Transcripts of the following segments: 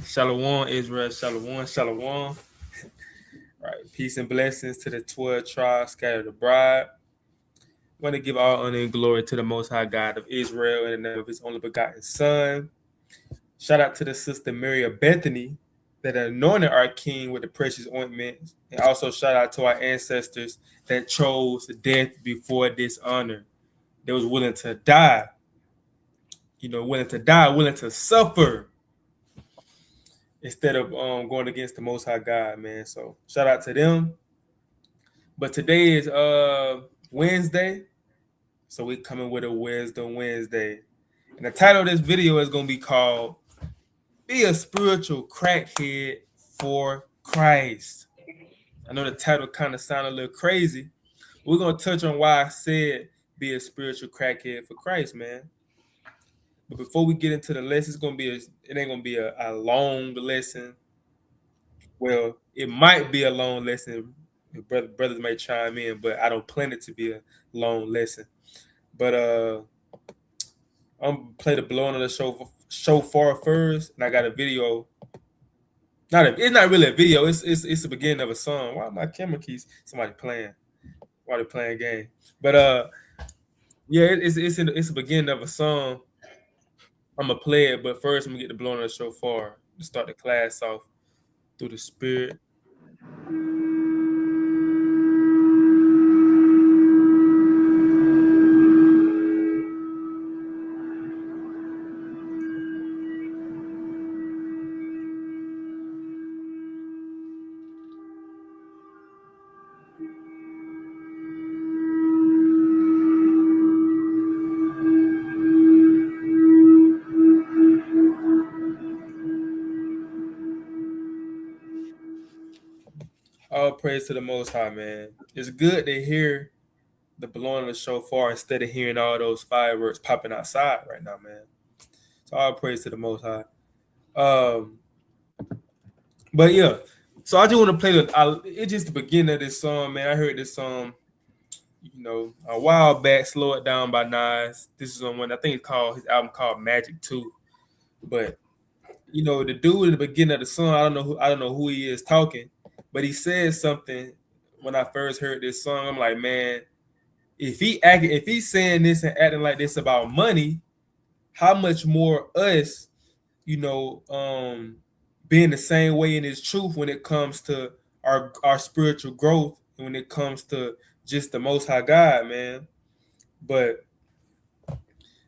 Shalom, Israel. Shalom, shalom. Right. Peace and blessings to the 12 tribes scattered abroad. I want to give all honor and glory to the Most High God of Israel in the name of His only begotten Son. Shout out to the sister Mary of Bethany that anointed our King with the precious ointment. And also shout out to our ancestors that chose death before dishonor. They was willing to die. Willing to die, willing to suffer instead of going against the Most High God, man. So shout out to them. But today is Wednesday, so we're coming with a Wisdom Wednesday. And the title of this video is going to be called Be a Spiritual Crackhead for Christ. I know the title kind of sounded a little crazy. We're going to touch on why I said be a spiritual crackhead for Christ, man. But before we get into the lesson, it ain't going to be a long lesson. Well, it might be a long lesson. Brothers may chime in, but I don't plan it to be a long lesson. But I'm gonna play the blowing of the shofar first, and I got a video. It's not really a video. It's the beginning of a song. Why my camera keys? Somebody playing. Why they playing game? But yeah, it's the beginning of a song. I'm gonna play it, but first I'm gonna get the blowing of the shofar to start the class off through the spirit. All praise to the Most High, man. It's good to hear the blowing of the shofar instead of hearing all those fireworks popping outside right now, man. So all praise to the Most High. But yeah, so I just want to play it's just the beginning of this song, man. I heard this song, a while back. Slow It Down by Nas. This is on one, I think it's called his album called Magic 2. But the dude in the beginning of the song, I don't know who he is talking, but he said something when I first heard this song. I'm like, man, if he's saying this and acting like this about money, how much more us, being the same way in his truth when it comes to our spiritual growth and when it comes to just the Most High God, man. But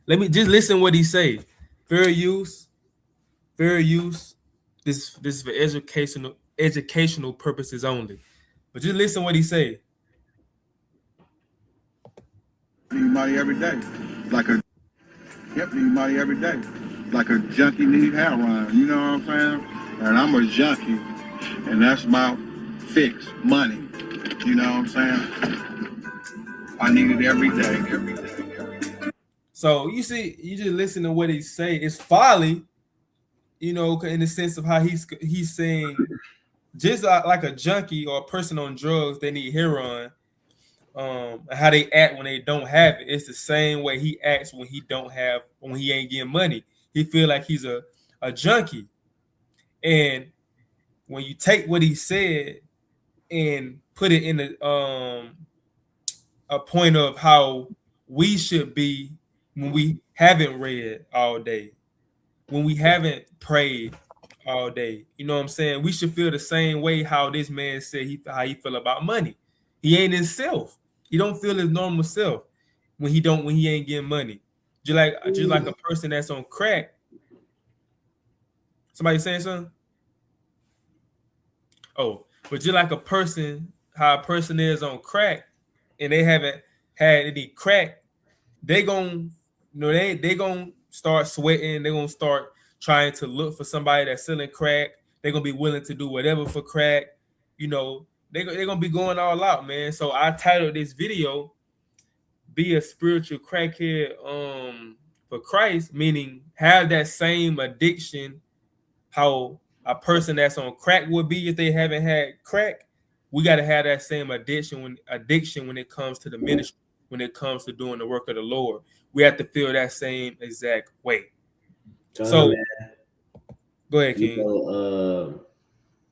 let me just listen what he say. Fair use. This is for educational purposes only. But just listen what he say. Need money every day, need money every day, like a junkie need heroin. You know what I'm saying? And I'm a junkie, and that's my fix, money. You know what I'm saying? I need it every day. So you see, you just listen to what he say. It's folly, in the sense of how he's saying, just like a junkie or a person on drugs, they need heroin. How they act when they don't have it. It's the same way he acts when he ain't getting money. He feel like he's a junkie. And when you take what he said and put it in a point of how we should be when we haven't read all day, when we haven't prayed all day, you know what I'm saying? We should feel the same way how this man said how he feel about money. He ain't himself. He don't feel his normal self when he ain't getting money. Just like a person that's on crack. Somebody saying something? Oh, but just like how a person is on crack and they haven't had any crack, they gon' start sweating. They're gonna start trying to look for somebody that's selling crack. They're gonna be willing to do whatever for crack. They're gonna be going all out, man. So I titled this video "Be a Spiritual Crackhead for Christ," meaning have that same addiction how a person that's on crack would be if they haven't had crack. We got to have that same addiction when it comes to the ministry, when it comes to doing the work of the Lord. We have to feel that same exact way. So Man, go ahead, you King. know,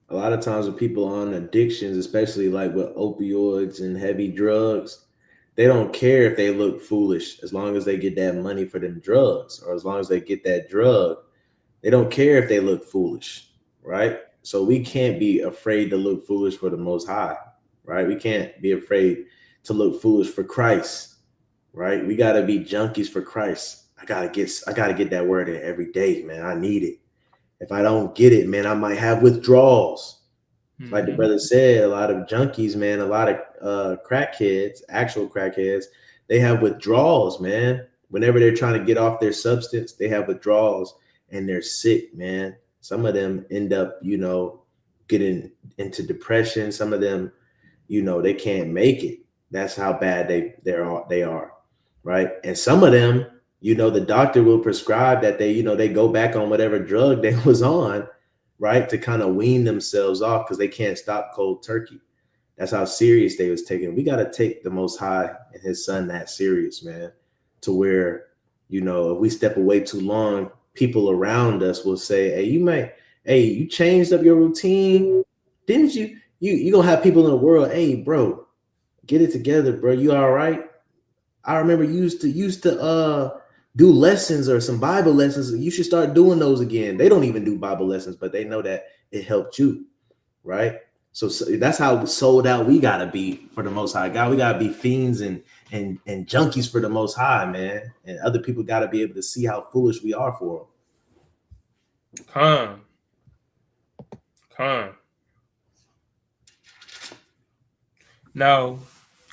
a lot of times with people on addictions, especially like with opioids and heavy drugs, they don't care if they look foolish as long as they get that money for them drugs, or as long as they get that drug. They don't care if they look foolish, right? So we can't be afraid to look foolish for the Most High, right? We can't be afraid to look foolish for Christ, right? We gotta be junkies for Christ. I gotta get that word in every day, man. I need it. If I don't get it, man, I might have withdrawals. Like the Hmm. brother said, a lot of junkies, man, a lot of crackheads, actual crackheads, they have withdrawals, man. Whenever they're trying to get off their substance, they have withdrawals and they're sick, man. Some of them end up, getting into depression. Some of them, they can't make it. That's how bad they are, right? And some of them, the doctor will prescribe that they go back on whatever drug they was on, right, to kind of wean themselves off because they can't stop cold turkey. That's how serious they was taking. We got to take the Most High and His Son that serious, man, to where if we step away too long, people around us will say, hey, you changed up your routine, didn't you? You gonna have people in the world, hey, bro, get it together, bro. You all right? I remember you used to do lessons or some Bible lessons. You should start doing those again. They don't even do Bible lessons, but they know that it helped you, right? So that's how sold out we gotta be for the Most High God. We gotta be fiends and junkies for the Most High, man. And other people gotta be able to see how foolish we are for them. Con, con. Now,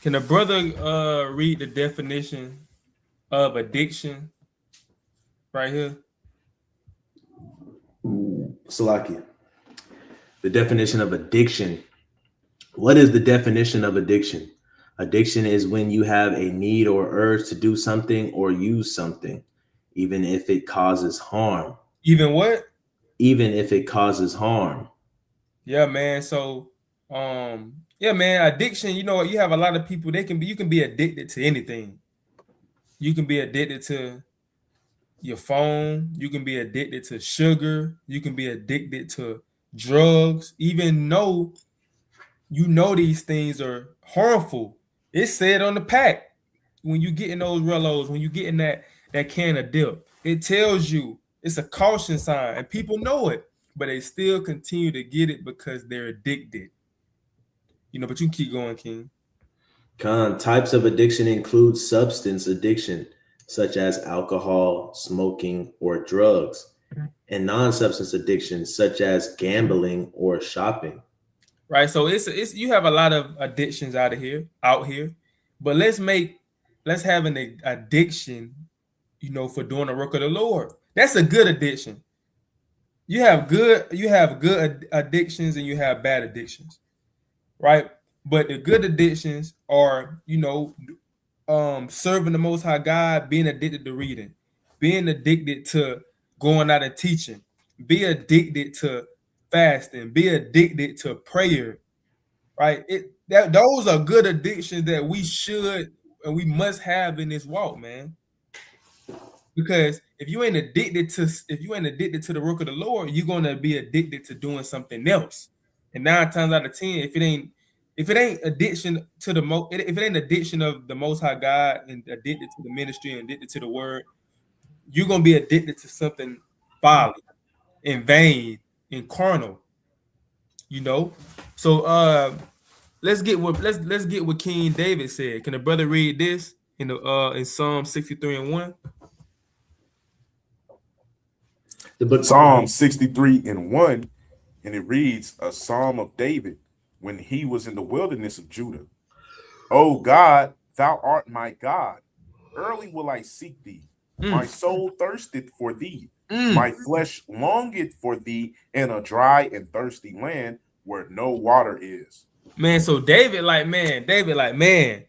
can a brother read the definition of addiction right here? Salakia. The definition of addiction. What is the definition of addiction? Addiction is when you have a need or urge to do something or use something, even if it causes harm. Even what? Even if it causes harm. Yeah, man. So, yeah, man. Addiction. You know, you have a lot of people. You can be addicted to anything. You can be addicted to your phone. You can be addicted to sugar. You can be addicted to drugs. Even though you know these things are harmful, it's said on the pack when you get in those relos, when you get in that can of dip, it tells you it's a caution sign, and people know it, but they still continue to get it because they're addicted. You know, but you can keep going, King. Types of addiction include substance addiction, such as alcohol, smoking, or drugs, and non substance addiction, such as gambling or shopping. Right. So it's you have a lot of addictions out here, but let's have an addiction, for doing the work of the Lord. That's a good addiction. You have good addictions and you have bad addictions, right? But the good addictions are, serving the Most High God, being addicted to reading, being addicted to going out and teaching, be addicted to fasting, be addicted to prayer, right? Those are good addictions that we should and we must have in this walk, man. Because if you ain't addicted to the work of the Lord, you're gonna be addicted to doing something else. And 9 times out of 10, if it ain't addiction to if it ain't addiction of the Most High God and addicted to the ministry and addicted to the Word, you're gonna be addicted to something folly, in vain, in carnal. You know. So let's get what King David said. Can the brother read this in Psalm 63:1? The book. Psalm 63 and 1, and it reads, a psalm of David when he was in the wilderness of Judah. O God, thou art my God. Early will I seek thee. My Mm, soul thirsteth for thee. mm. My flesh longeth for thee in a dry and thirsty land where no water is. Man, so David, like, man,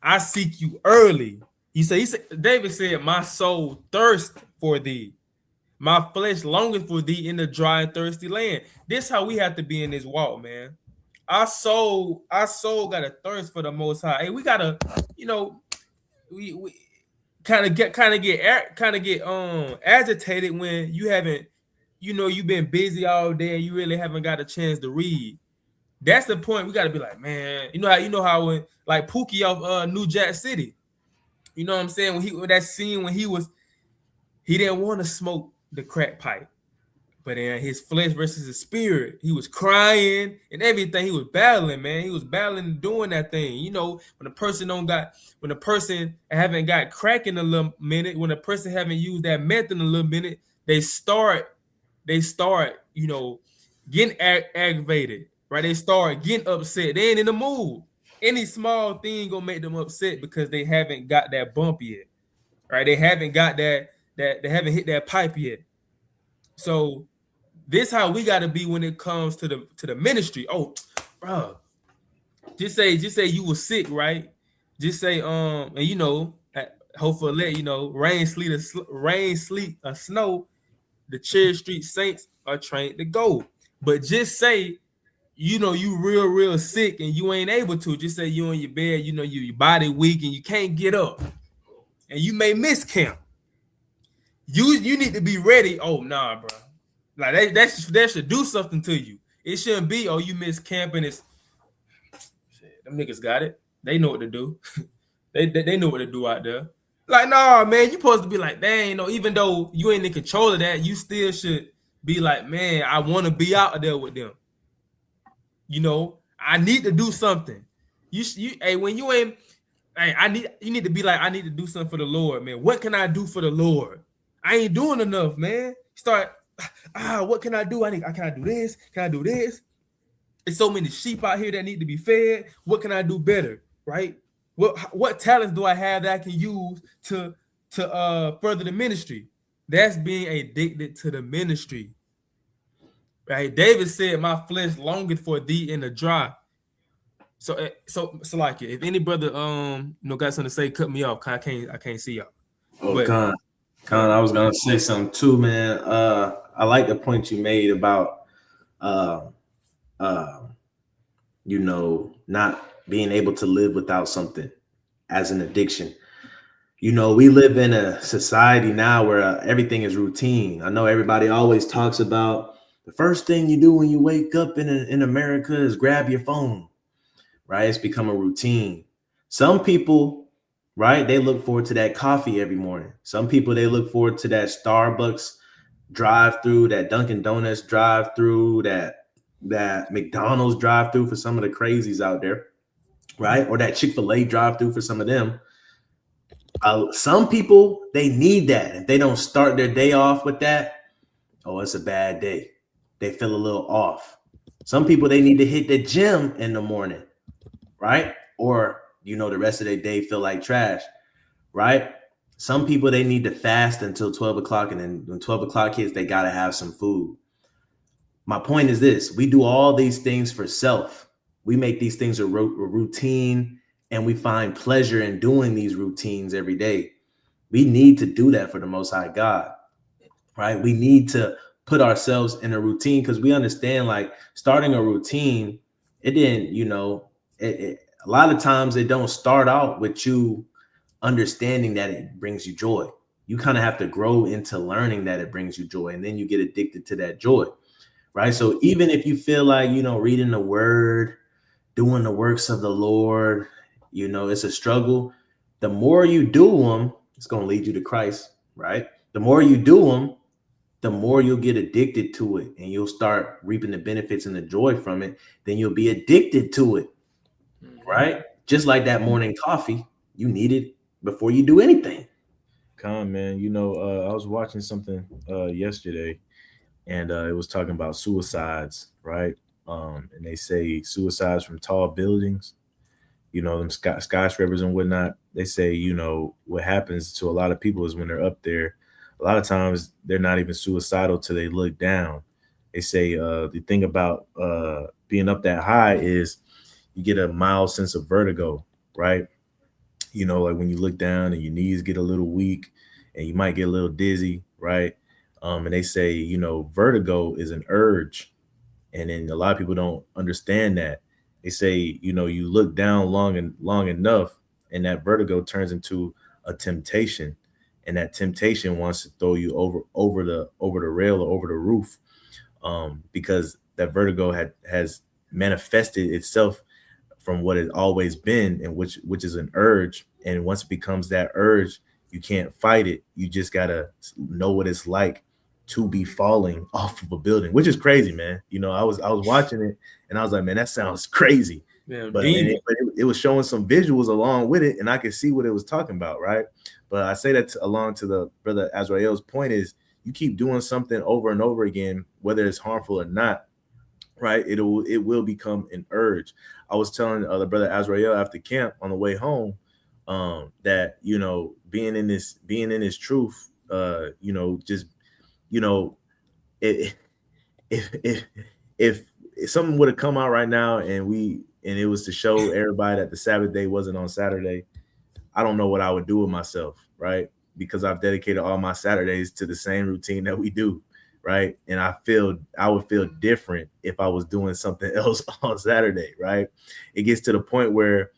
I seek you early. David said, my soul thirsts for thee. My flesh longeth for thee in the dry and thirsty land. This how we have to be in this walk, man. Our soul got a thirst for the Most High. Hey, we gotta, you know, we kind of get agitated when you haven't, you've been busy all day and you really haven't got a chance to read. That's the point. We got to be like, man, you know how when like Pookie of New Jack City, you know what I'm saying? When that scene when he didn't want to smoke the crack pipe. But in his flesh versus his spirit, he was crying and everything. He was battling, man. He was battling doing that thing. When a person haven't got crack in a little minute, when a person haven't used that meth in a little minute, they start, getting aggravated, right? They start getting upset. They ain't in the mood. Any small thing gonna make them upset because they haven't got that bump yet, right? They haven't got that they haven't hit that pipe yet. So this how we got to be when it comes to the ministry. Oh, bro, just say you were sick, right? Just say and hopefully rain, sleet, or snow. The Cherry Street Saints are trained to go. But just say you real sick and you ain't able to. Just say you in your bed. Your body weak and you can't get up, and you may miss camp. You need to be ready. Oh nah, bro. Like that should do something to you. It shouldn't be, oh, you miss camp and it's shit, them niggas got it. They know what to do. they know what to do out there. Like, nah, man, you supposed to be like, dang, even though you ain't in control of that, you still should be like, man, I want to be out there with them. I need to do something. Hey, when you ain't, hey, you need to be like, I need to do something for the Lord, man. What can I do for the Lord? I ain't doing enough, man. Start, what can I do? Can I do this? Can I do this? There's so many sheep out here that need to be fed. What can I do better? Right? What talents do I have that I can use to further the ministry? That's being addicted to the ministry. Right? David said, my flesh longeth for thee in the dry. So like if any brother got something to say, cut me off. I can't see y'all. Oh, Con, I was gonna say something too, man. I like the point you made about not being able to live without something as an addiction. We live in a society now where everything is routine. I know everybody always talks about the first thing you do when you wake up in America is grab your phone, right? It's become a routine. Some people, right, they look forward to that coffee every morning. Some people, they look forward to that Starbucks drive-through, that Dunkin' Donuts drive-through, that McDonald's drive-through for some of the crazies out there, right? Or that Chick-fil-A drive-through for some of them. Some people, they need that. If they don't start their day off with that, oh, it's a bad day. They feel a little off. Some people, they need to hit the gym in the morning, right? Or, the rest of their day feel like trash, right? Some people, they need to fast until 12 o'clock. And then when 12 o'clock hits, they got to have some food. My point is this: we do all these things for self. We make these things a routine, and we find pleasure in doing these routines every day. We need to do that for the Most High God, right? We need to put ourselves in a routine because we understand, like, starting a routine, it didn't, a lot of times it don't start out with you understanding that it brings you joy. You kind of have to grow into learning that it brings you joy, and then you get addicted to that joy. Right. So even if you feel like, reading the word, doing the works of the Lord, it's a struggle. The more you do them, it's going to lead you to Christ. Right. The more you do them, the more you'll get addicted to it, and you'll start reaping the benefits and the joy from it. Then you'll be addicted to it. Right. Just like that morning coffee, you need it before you do anything. Con, man, I was watching something yesterday, and it was talking about suicides, right? And they say suicides from tall buildings, them skyscrapers and whatnot. They say, what happens to a lot of people is when they're up there, a lot of times they're not even suicidal till they look down. They say the thing about being up that high is you get a mild sense of vertigo, right? Like when you look down and your knees get a little weak and you might get a little dizzy, right? And they say, vertigo is an urge. And then a lot of people don't understand that. They say, you look down long enough, and that vertigo turns into a temptation, and that temptation wants to throw you over the rail or over the roof, because that vertigo has manifested itself from what it's always been, and which is an urge. And once it becomes that urge, you can't fight it. You just gotta know what it's like to be falling off of a building, which is crazy, man. I was watching it and I was like, man, that sounds crazy. Yeah, But it was showing some visuals along with it, and I could see what it was talking about, right? But I say that along to the brother Azrael's point is, you keep doing something over and over again, whether it's harmful or not, right? It will become an urge. I was telling the brother Azrael after camp on the way home, that being in this truth, just it, if something would have come out right now and it was to show everybody that the Sabbath day wasn't on Saturday, I don't know what I would do with myself, right? Because I've dedicated all my Saturdays to the same routine that we do, right? And I would feel different if I was doing something else on Saturday, right? It gets to the point where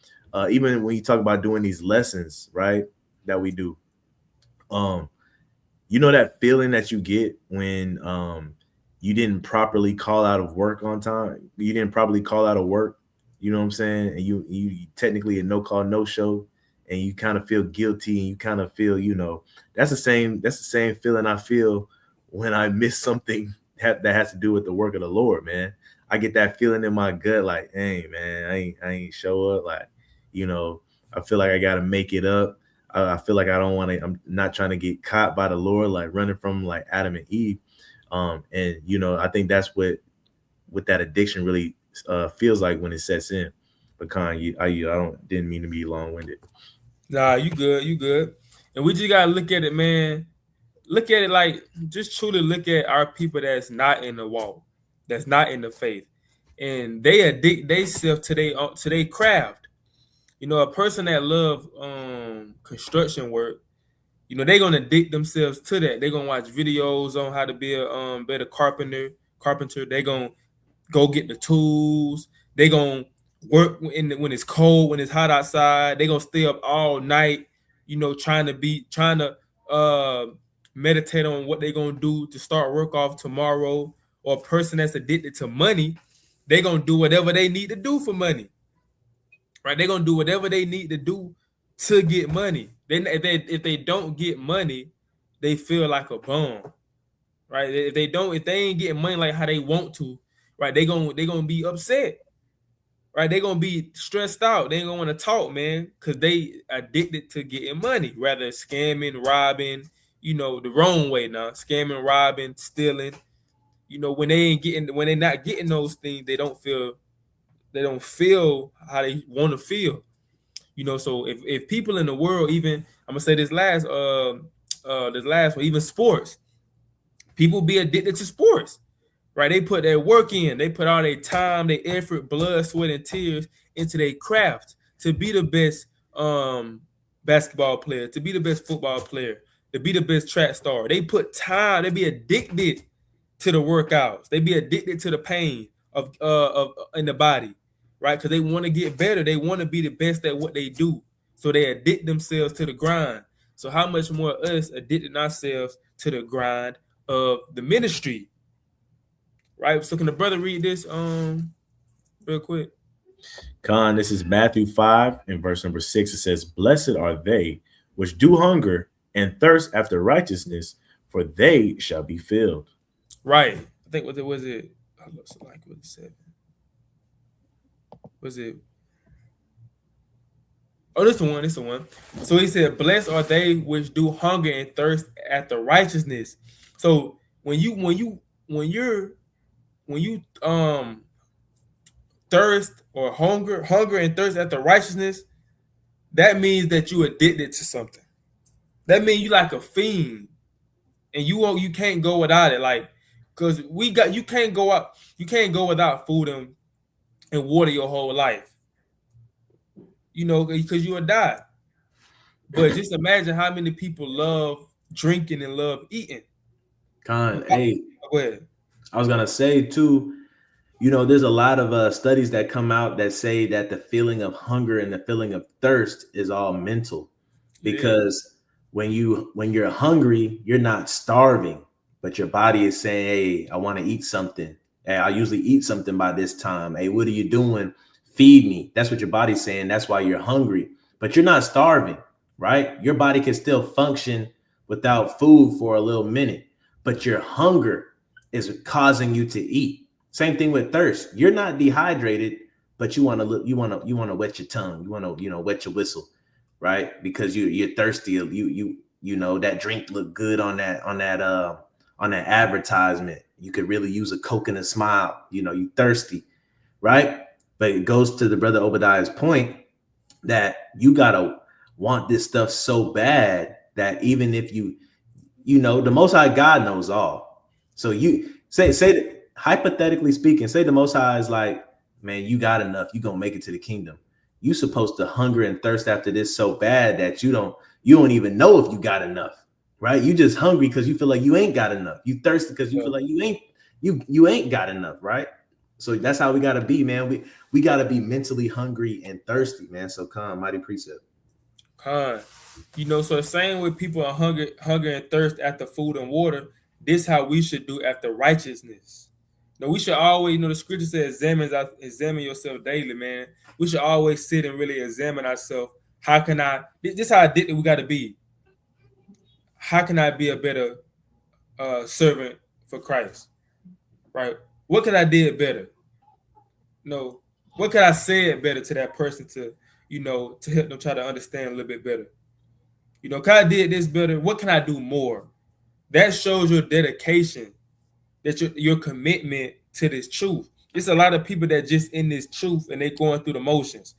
even when you talk about doing these lessons, right, that we do, that feeling that you get when you didn't properly call out of work on time, you didn't properly call out of work, you know what I'm saying? And you technically a no call, no show, and you kind of feel guilty, and you kind of feel, that's the same feeling I feel when I miss something that has to do with the work of the Lord, man. I get that feeling in my gut, like, hey, man, I ain't show up. Like, I feel like I got to make it up. I feel like I'm not trying to get caught by the Lord, like running from like Adam and Eve. And I think that's what that addiction really feels like when it sets in. But Con, didn't mean to be long-winded. Nah, you good. And we just gotta look at it, man. Look at it like, just truly look at our people that's not in the walk, that's not in the faith, and they addict themselves to their craft. A person that love construction work, they're gonna addict themselves to that. They're gonna watch videos on how to be a better carpenter. They're gonna go get the tools. They're gonna work when it's cold, when it's hot outside. They're gonna stay up all night, trying to meditate on what they're gonna do to start work off tomorrow. Or a person that's addicted to money, they're gonna do whatever they need to do for money. Right? They're gonna do whatever they need to do to get money. If they don't get money, they feel like a bum. Right? If they ain't getting money like how they want to, right? They gonna be upset. Right? They gonna be stressed out. They ain't gonna want to talk, man, because they addicted to getting money, rather scamming, robbing, the wrong way now. Scamming, robbing, stealing. When they're not getting those things, they don't feel how they want to feel. So if people in the world, even I'm gonna say this last one, even sports, people be addicted to sports, right? They put their work in, they put all their time, their effort, blood, sweat, and tears into their craft to be the best basketball player, to be the best football player, to be the best track star. They put time, they be addicted to the workouts, they be addicted to the pain of in the body, right? Because they want to get better, they want to be the best at what they do, so they addict themselves to the grind. So how much more us addicting ourselves to the grind of the ministry, right? So can the brother read this real quick? Con, this is Matthew 5 and verse number 6. It says, "Blessed are they which do hunger and thirst after righteousness, for they shall be filled." Right. I think was it? I look so like what it said. Was it? Oh, this is the one. So he said, "Blessed are they which do hunger and thirst after righteousness." So when you thirst or hunger and thirst after righteousness, that means that you addicted to something. That means you like a fiend, and you can't go without it. Like, cause you can't go without food and water your whole life. Because you will die. But just imagine how many people love drinking and love eating. Con, hey, Go ahead. I was gonna say too, there's a lot of studies that come out that say that the feeling of hunger and the feeling of thirst is all mental. It is. because when you're hungry, you're not starving, but your body is saying, "Hey, I want to eat something. Hey, I usually eat something by this time. Hey, what are you doing? Feed me." That's what your body's saying. That's why you're hungry, but you're not starving, right? Your body can still function without food for a little minute, but your hunger is causing you to eat. Same thing with thirst. You're not dehydrated, but you want to look. You want to wet your tongue. You want to wet your whistle, right? Because you're thirsty. You know that drink looked good on that advertisement. You could really use a Coke and a smile. You know, you thirsty, right? But it goes to the brother Obadiah's point that you gotta want this stuff so bad that even if you know, the Most High God knows all. So you say that, hypothetically speaking, say the Most High is like, man, you got enough, you gonna make it to the kingdom. You supposed to hunger and thirst after this so bad that you don't even know if you got enough, right? You just hungry because you feel like you ain't got enough. You thirsty because you feel like you ain't got enough, right? So that's how we gotta be, man. We gotta be mentally hungry and thirsty, man. So come, mighty precept. Con. You know, so the same way people are hunger and thirst after food and water, this how we should do after righteousness. No, we should always, you know, the scripture says, examine yourself daily, man. We should always sit and really examine ourselves. How can I? This how addicted we got to be. How can I be a better servant for Christ? Right? What could I did better? No, what could I say it better to that person to, you know, to help them try to understand a little bit better? You know, can I did this better? What can I do more? That shows your dedication, that your commitment to this truth. It's a lot of people that just in this truth and they going through the motions.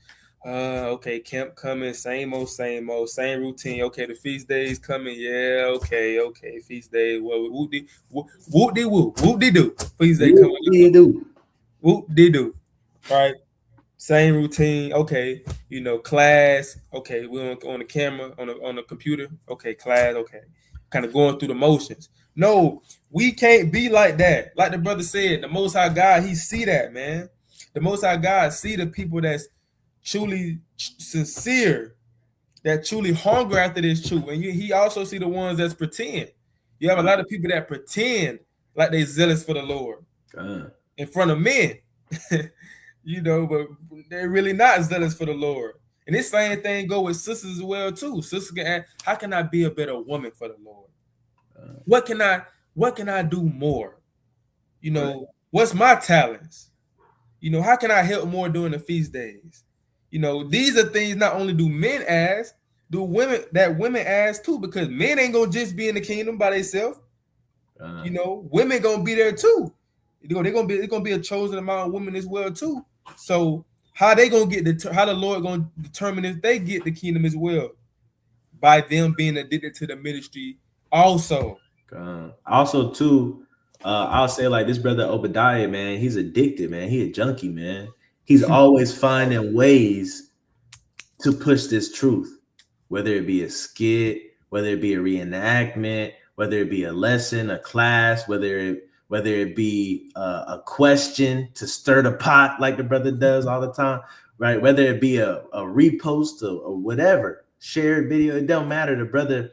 Okay, camp coming, same old, same routine. Okay, the feast days coming. Yeah, okay, feast day. Well, whoop de whoop de do. Feast day coming. What do you do? Whoop de do. Right. Same routine. Okay, you know, class. Okay, we're on the camera, on the computer. Okay, class. Okay, kind of going through the motions. No, we can't be like that. Like the brother said, the Most High God, He see that, man. The Most High God see the people that's truly sincere, that truly hunger after this truth, and He also see the ones that's pretend. You have a lot of people that pretend like they zealous for the Lord in front of men. You know, but they're really not zealous for the Lord. And this same thing go with sisters as well too. Sisters can ask, how can I be a better woman for the Lord? What can I do more? You know, what's my talents? You know, how can I help more during the feast days? You know, these are things not only do men ask, do women ask too, because men ain't gonna just be in the kingdom by themselves. You know, women gonna be there too. You know, it's gonna be a chosen amount of women as well too. So how they gonna get how the Lord gonna determine if they get the kingdom as well? By them being addicted to the ministry also. Also, too, I'll say like this brother Obadiah, man, he's addicted, man. He a junkie, man. He's always finding ways to push this truth, whether it be a skit, whether it be a reenactment, whether it be a lesson, a class, whether it be a question to stir the pot like the brother does all the time, right? Whether it be a repost or whatever, shared video, it don't matter. The brother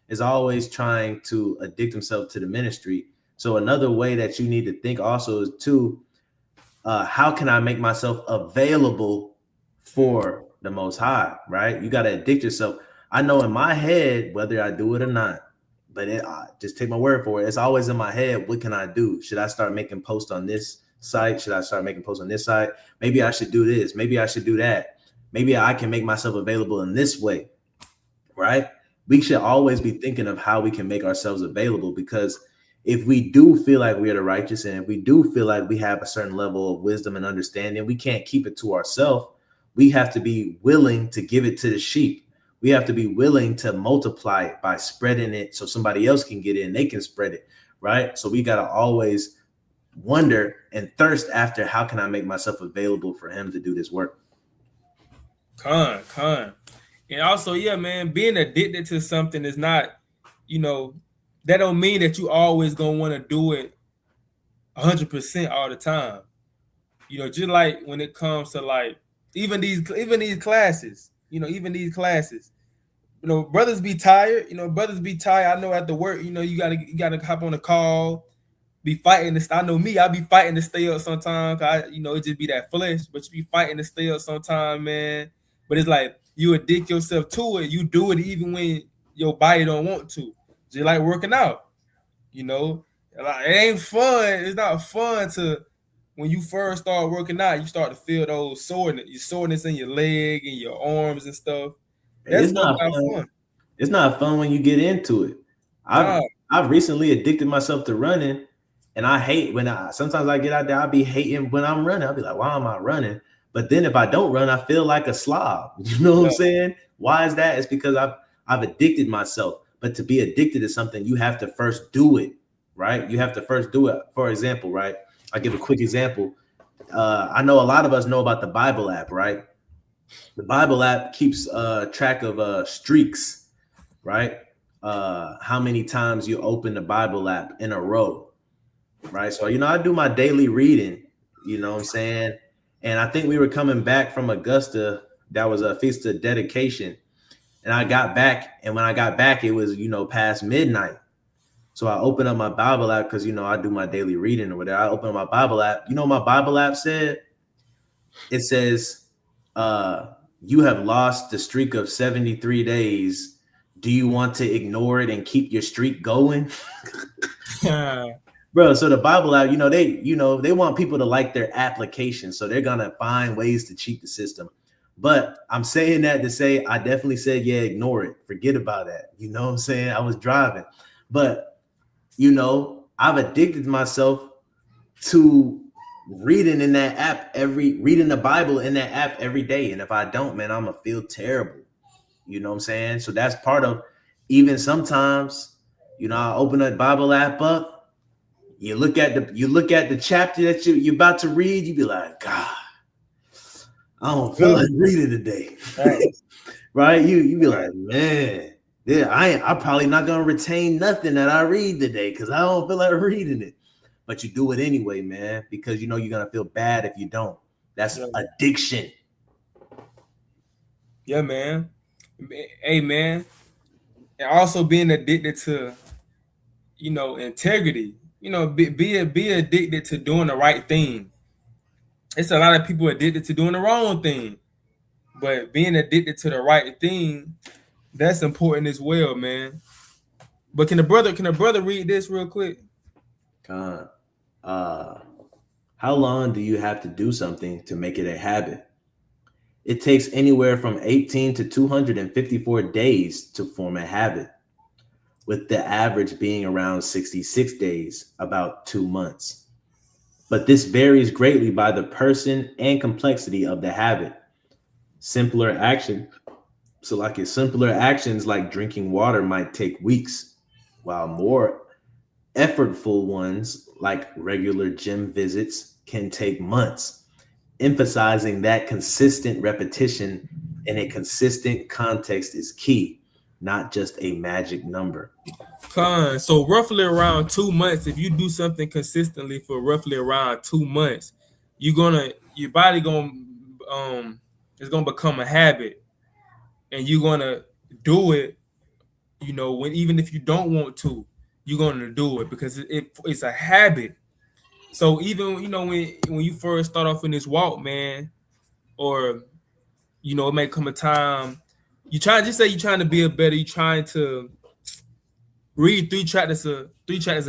is always trying to addict himself to the ministry. So another way that you need to think also is too, how can I make myself available for the Most High, right? You got to addict yourself. I know in my head, whether I do it or not, but just take my word for it. It's always in my head. What can I do? Should I start making posts on this site? Should I start making posts on this site? Maybe I should do this. Maybe I should do that. Maybe I can make myself available in this way, right? We should always be thinking of how we can make ourselves available, because if we do feel like we are the righteous, and if we do feel like we have a certain level of wisdom and understanding, we can't keep it to ourselves. We have to be willing to give it to the sheep. We have to be willing to multiply it by spreading it so somebody else can get it and they can spread it, right? So we got to always wonder and thirst after, how can I make myself available for him to do this work? Con. And also, yeah, man, being addicted to something is not, you know, that don't mean that you always gonna want to do it 100% all the time. You know, just like when it comes to like even these classes, you know, even these classes, brothers be tired. Brothers be tired. I know at the work, you gotta hop on a call, be fighting this. I know me, I be fighting to stay up sometimes. It just be that flesh, but you be fighting to stay up sometimes, man. But it's like you addict yourself to it. You do it even when your body don't want to. Just like working out, you know. Like, it ain't fun. It's not fun to when you first start working out. You start to feel those soreness in your leg and your arms and stuff. That It's stuff not not fun. fun. It's not fun when you get into it. I've Nah, I've recently addicted myself to running, and I hate when I sometimes I get out there, I'll be hating when I'm running. I'll be like, why am I running? But then if I don't run, I feel like a slob. You know what I'm yeah, saying? Why is that? It's because I've addicted myself. But to be addicted to something, you have to first do it, right? You have to first do it. For example, right? I'll give a quick example. I know a lot of us know about the Bible app, right? The Bible app keeps track of streaks, right? How many times you open the Bible app in a row, right? So, I do my daily reading, you know what I'm saying? And I think we were coming back from Augusta. That was a feast of dedication. And I got back, and when I got back, it was, past midnight. So I opened up my Bible app because, I do my daily reading or whatever. I opened up my Bible app. You know what my Bible app said? It says, you have lost the streak of 73 days. Do you want to ignore it and keep your streak going? Bro, so the Bible app, they want people to like their application. So they're gonna find ways to cheat the system. But I'm saying that to say I definitely said, yeah, ignore it. Forget about that. You know what I'm saying? I was driving. But I've addicted myself to reading the Bible in that app every day. And if I don't, man, I'm gonna feel terrible. You know what I'm saying? So that's part of even sometimes, I open that Bible app up, you look at the chapter that you're about to read, you be like, God, I don't feel like reading today. right. Right? You be like, man, yeah, I'm probably not gonna retain nothing that I read today because I don't feel like reading it. But you do it anyway, man, because you're gonna feel bad if you don't. That's Yeah, addiction. yeah, man. Hey, man, and also being addicted to integrity. Be addicted to doing the right thing. It's a lot of people addicted to doing the wrong thing, but being addicted to the right thing, that's important as well, man. But can a brother read this real quick? Con, uh, how long do you have to do something to make it a habit? It takes anywhere from 18 to 254 days to form a habit, with the average being around 66 days, about 2 months. But this varies greatly by the person and complexity of the habit. Simpler action, simpler actions like drinking water might take weeks, while more effortful ones like regular gym visits can take months, emphasizing that consistent repetition in a consistent context is key, not just a magic number. So roughly around 2 months, if you do something consistently for roughly around 2 months, your body gonna it's gonna become a habit, and you're gonna do it. When even if you don't want to, you're gonna do it because it's a habit. So even when you first start off in this walk, man, or it may come a time you're trying to be a better, you're trying to read three chapters a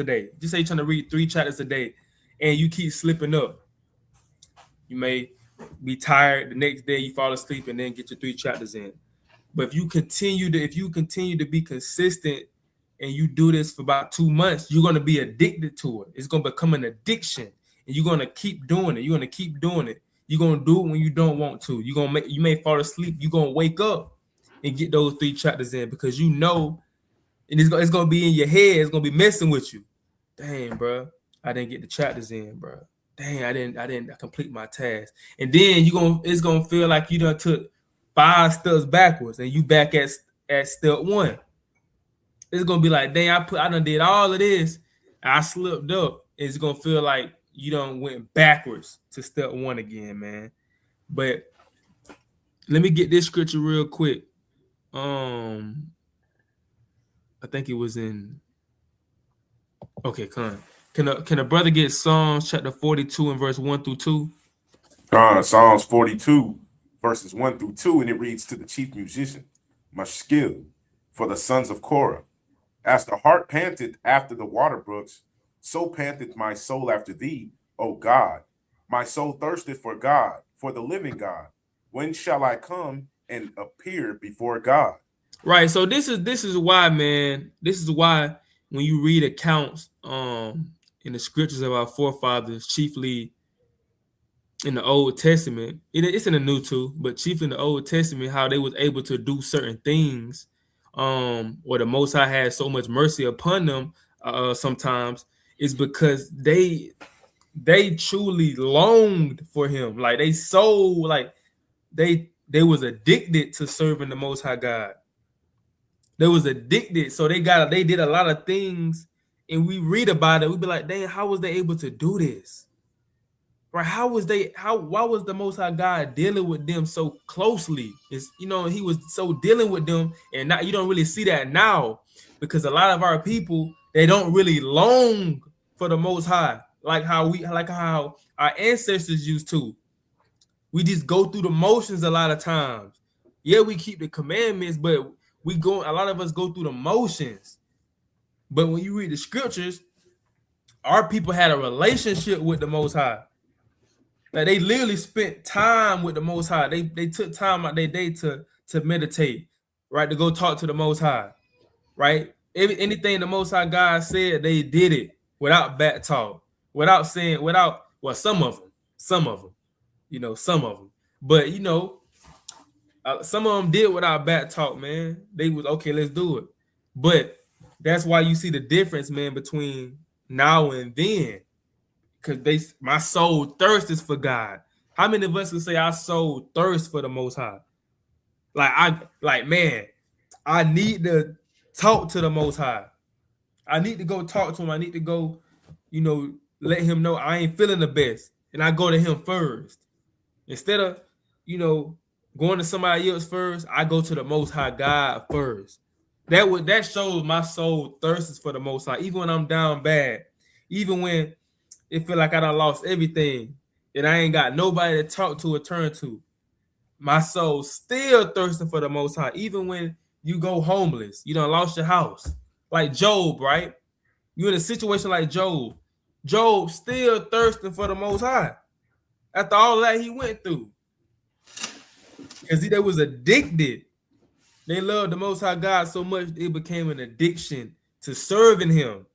day. Just say you're trying to read 3 chapters a day, and you keep slipping up. You may be tired the next day, you fall asleep, and then get your 3 chapters in. But if you continue to be consistent and you do this for about 2 months, you're gonna be addicted to it. It's gonna become an addiction, and you're gonna keep doing it. You're gonna keep doing it. You're gonna do it when you don't want to. You may fall asleep. You're gonna wake up and get those 3 chapters in because and it's gonna be in your head. It's gonna be messing with you. Dang, bro, I didn't get the chapters in, bro. Dang, I didn't complete my task. And then it's gonna feel like you done took 5 steps backwards and you back at step one. It's gonna be like, dang, I done did all of this, I slipped up. It's gonna feel like you done went backwards to step one again, man. But let me get this scripture real quick. I think it was in. Okay, can a brother get Psalms chapter 42 and verse 1 through 2? Psalms 42, verses 1 through 2, and it reads, to the chief musician, Mashkil, for the sons of Korah. As the hart panteth after the water brooks, so panteth my soul after thee, O God. My soul thirsteth for God, for the living God. When shall I come and appear before God? Right. So this is why, man. This is why when you read accounts in the scriptures of our forefathers, chiefly in the Old Testament, it's in the New too, but chiefly in the Old Testament, how they was able to do certain things, or the Most High had so much mercy upon them, sometimes is because they truly longed for Him, like they was addicted to serving the Most High God. They was addicted, so they did a lot of things, and we read about it. We be like, dang, how was they able to do this? Right? Why was the Most High God dealing with them so closely? It's He was so dealing with them, and now you don't really see that now because a lot of our people they don't really long for the Most High like how our ancestors used to. We just go through the motions a lot of times. Yeah, we keep the commandments, but a lot of us go through the motions. But when you read the scriptures, our people had a relationship with the Most High. Like they literally spent time with the Most High. They took time out their day to meditate, right? To go talk to the Most High, right? Anything the Most High God said, they did it without back talk, without some of them, some of them, but some of them did without back talk, man. They was okay, let's do it. But that's why you see the difference, man, between now and then. Because my soul thirsts for God. How many of us can say our soul thirsts for the Most High? Man, I need to talk to the Most High. I need to go talk to him. I need to go, let him know I ain't feeling the best. And I go to him first. Instead of, going to somebody else first, I go to the Most High God first. That shows my soul thirsts for the Most High, even when I'm down bad, even when it feel like I done lost everything and I ain't got nobody to talk to or turn to. My soul still thirsting for the Most High, even when you go homeless, you done lost your house, like Job, right? You in a situation like Job. Job still thirsting for the Most High after all that he went through. Because they was addicted. They loved the Most High God so much it became an addiction to serving Him.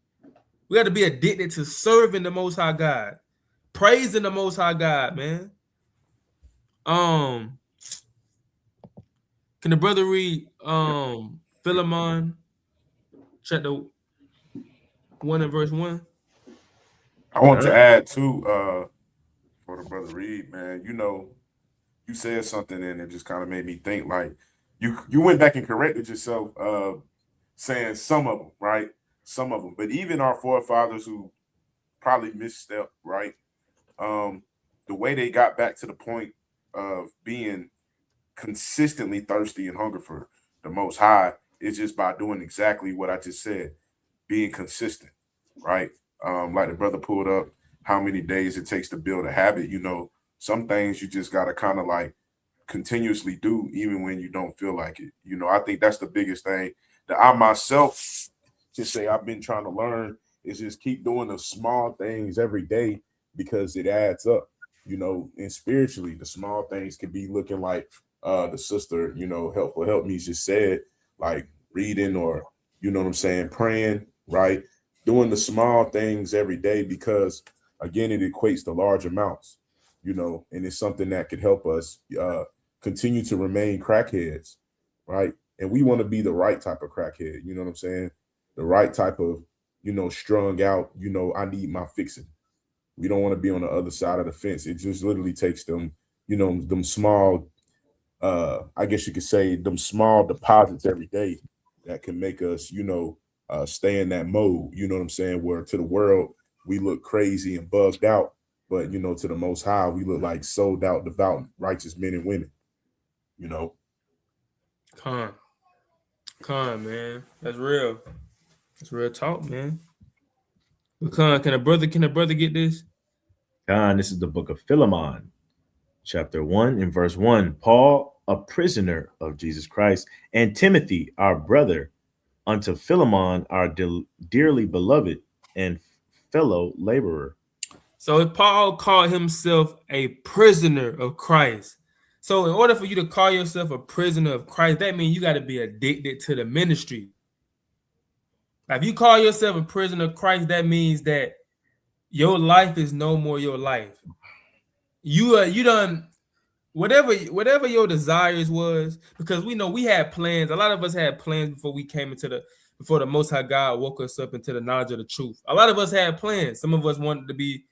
We got to be addicted to serving the Most High God, praising the Most High God, man. Can the brother read Philemon chapter 1 and verse 1? I want to add too, for the brother Reed, man, you said something and it just kind of made me think like you went back and corrected yourself, saying some of them, right? Some of them. But even our forefathers who probably misstepped, right? The way they got back to the point of being consistently thirsty and hunger for the Most High is just by doing exactly what I just said, being consistent, right? Like the brother pulled up how many days it takes to build a habit. Some things you just gotta kind of like continuously do, even when you don't feel like it. I think that's the biggest thing that I myself to say I've been trying to learn is just keep doing the small things every day because it adds up. And spiritually, the small things can be looking like the sister, help me just said, like reading or what I'm saying, praying, right? Doing the small things every day because again, it equates to large amounts, and it's something that could help us continue to remain crackheads, right? And we want to be the right type of crackhead, you know what I'm saying? The right type of, strung out, I need my fixing. We don't want to be on the other side of the fence. It just literally takes them, them small, I guess you could say, them small deposits every day that can make us, stay in that mode. You know what I'm saying? Where to the world we look crazy and bugged out, but to the Most High we look like sold out, devout, righteous men and women. Con. Man. That's real. That's real talk, man. But can a brother get this? This is the book of Philemon, chapter 1 and verse 1. Paul, a prisoner of Jesus Christ, and Timothy, our brother, unto Philemon, our dearly beloved and fellow laborer. So Paul called himself a prisoner of Christ. So in order for you to call yourself a prisoner of Christ, that means you got to be addicted to the ministry. Now, if you call yourself a prisoner of Christ, that means that your life is no more your life. You done whatever your desires was, because we know we had plans. A lot of us had plans before the Most High God woke us up into the knowledge of the truth. A lot of us had plans. Some of us wanted to be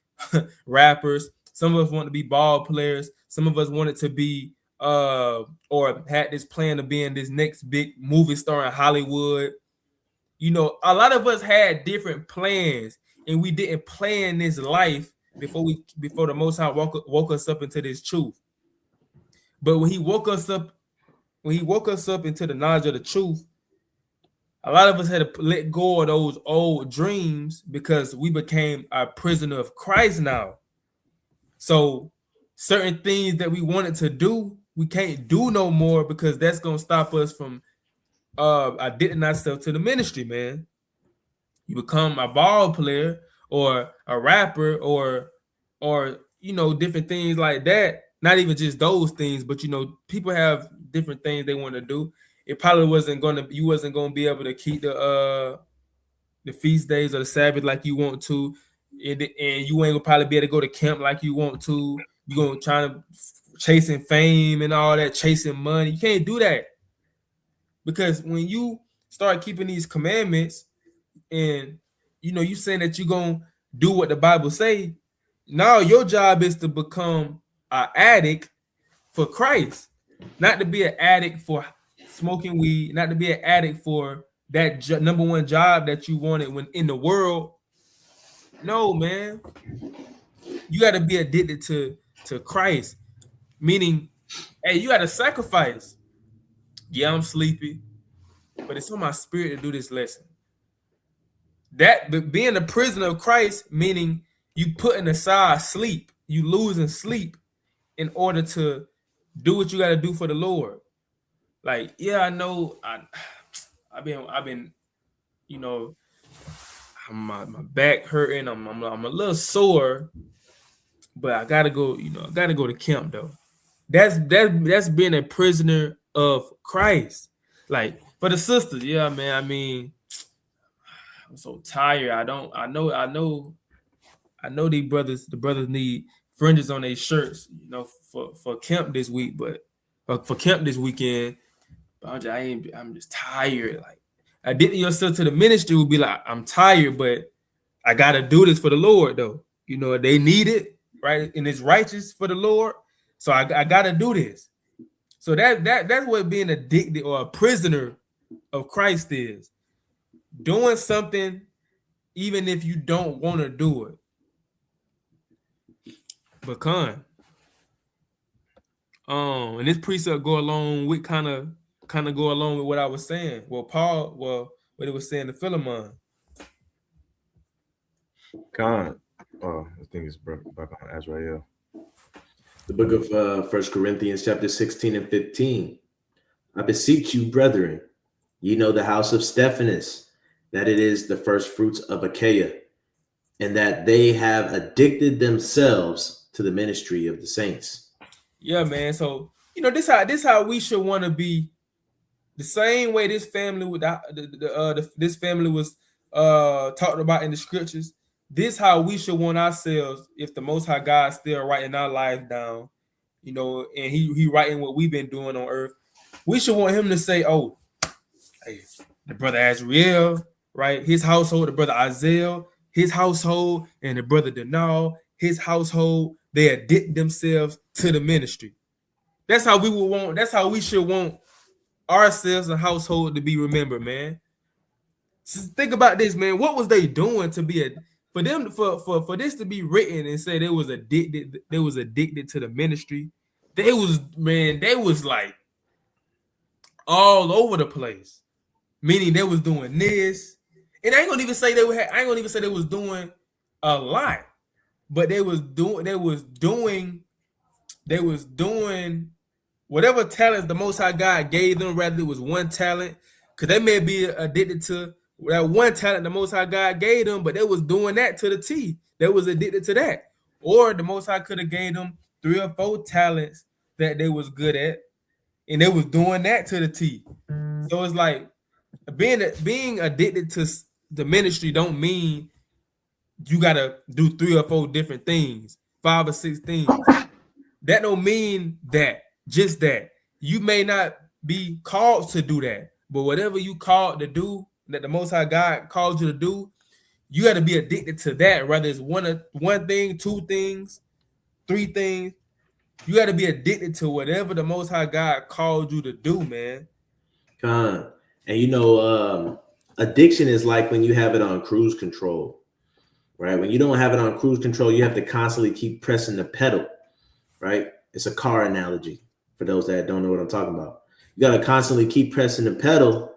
rappers. Some of us wanted to be ball players. Some of us wanted to be or had this plan of being this next big movie star in Hollywood. You know, a lot of us had different plans, and we didn't plan this life before the Most High woke us up into this truth. But when he woke us up into the knowledge of the truth, a lot of us had to let go of those old dreams because we became a prisoner of Christ now. So certain things that we wanted to do, we can't do no more because that's gonna stop us from addicting ourselves to the ministry, man. You become a ball player or a rapper or different things like that. Not even just those things, but people have different things they want to do. It probably you wasn't gonna be able to keep the feast days or the Sabbath like you want to, and you ain't gonna probably be able to go to camp like you want to. You're gonna try to chasing fame and all that, chasing money. You can't do that, because when you start keeping these commandments and you saying that you're gonna do what the Bible say, now your job is to become an addict for Christ, not to be an addict for smoking weed, not to be an addict for that number one job that you wanted when in the world. No, man, you got to be addicted to Christ, meaning, hey, you got to sacrifice. Yeah, I'm sleepy, but it's on my spirit to do this lesson. That being a prisoner of Christ, meaning you putting aside sleep, you losing sleep in order to do what you got to do for the Lord. Like, yeah, I know I've been, my back hurting. I'm a little sore, but I gotta go. I gotta go to camp though. That's being a prisoner of Christ. Like for the sisters, yeah, man. I mean, I'm so tired. I know the brothers need fringes on their shirts, for camp this week, but for camp this weekend. But I'm just tired. Like, addicting yourself to the ministry would be like, I'm tired, but I gotta do this for the Lord, though. They need it, right? And it's righteous for the Lord. So I gotta do this. So that's what being addicted or a prisoner of Christ is. Doing something even if you don't want to do it. But and this precept go along with kind of go along with what I was saying. What it was saying to Philemon. I think it's back on Azrael. The book of 1 Corinthians chapter 16 and 15. I beseech you, brethren, ye know the house of Stephanus, that it is the first fruits of Achaia, and that they have addicted themselves to the ministry of the saints. Yeah, man. So this how we should want to be. The same way this family this family was talked about in the scriptures. This how we should want ourselves if the Most High God still writing our lives down, and he writing what we've been doing on earth. We should want him to say, oh, hey, the brother Azrael, right? His household, the brother Isaiah, his household, and the brother Denal, his household, they addict themselves to the ministry. That's how we would want, that's how we should want ourselves and household to be remembered, man. So think about this, man. What was they doing to be for this to be written and say they was addicted to the ministry? They was like all over the place. meaning they was doing this, and I ain't gonna even say they were. I ain't gonna even say they was doing a lot, but they was doing whatever talents the Most High God gave them. Rather it was one talent, because they may be addicted to that one talent the Most High God gave them, but they was doing that to the T. They was addicted to that, or the Most High could have gave them 3 or 4 talents that they was good at, and they was doing that to the T. So it's like being addicted to the ministry don't mean you gotta do 3 or 4 different things, 5 or 6 things. That don't mean that. Just that you may not be called to do that, but whatever you called to do, that the Most High God called you to do, you got to be addicted to that. Whether it's one thing, 2 things, 3 things, you got to be addicted to whatever the Most High God called you to do, man. And addiction is like when you have it on cruise control, right? When you don't have it on cruise control, you have to constantly keep pressing the pedal, right? It's a car analogy for those that don't know what I'm talking about. You got to constantly keep pressing the pedal,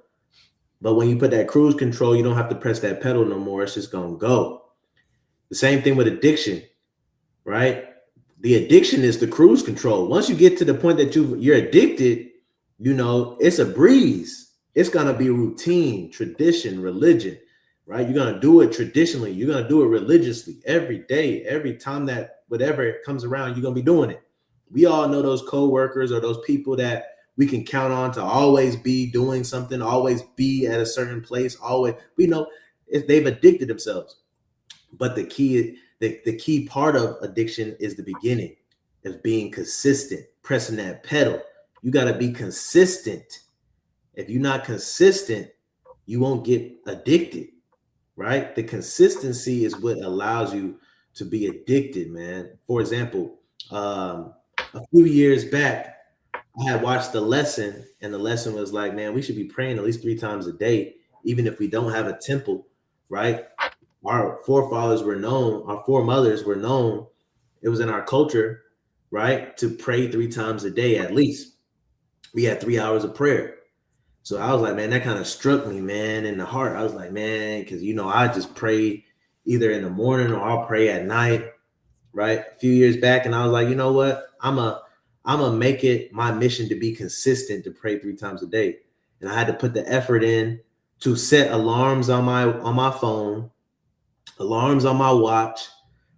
but when you put that cruise control, you don't have to press that pedal no more. It's just going to go. The same thing with addiction, right? The addiction is the cruise control. Once you get to the point that you're addicted, it's a breeze. It's going to be routine, tradition, religion, right? You're going to do it traditionally. You're going to do it religiously every day, every time that whatever comes around, you're going to be doing it. We all know those coworkers or those people that we can count on to always be doing something, always be at a certain place, always, we know if they've addicted themselves. But the key part of addiction is the beginning, is being consistent, pressing that pedal. You got to be consistent. If you're not consistent, you won't get addicted, right? The consistency is what allows you to be addicted, man. For example, a few years back, I had watched the lesson, and the lesson was like, man, we should be praying at least 3 times a day, even if we don't have a temple, right? Our forefathers were known, our foremothers were known, it was in our culture, right, to pray 3 times a day at least. We had 3 hours of prayer. So I was like, man, that kind of struck me, man, in the heart. I was like, man, because, I just pray either in the morning or I'll pray at night, right? A few years back, and I was like, you know what? I'm gonna make it my mission to be consistent to pray 3 times a day. And I had to put the effort in to set alarms on my phone, alarms on my watch,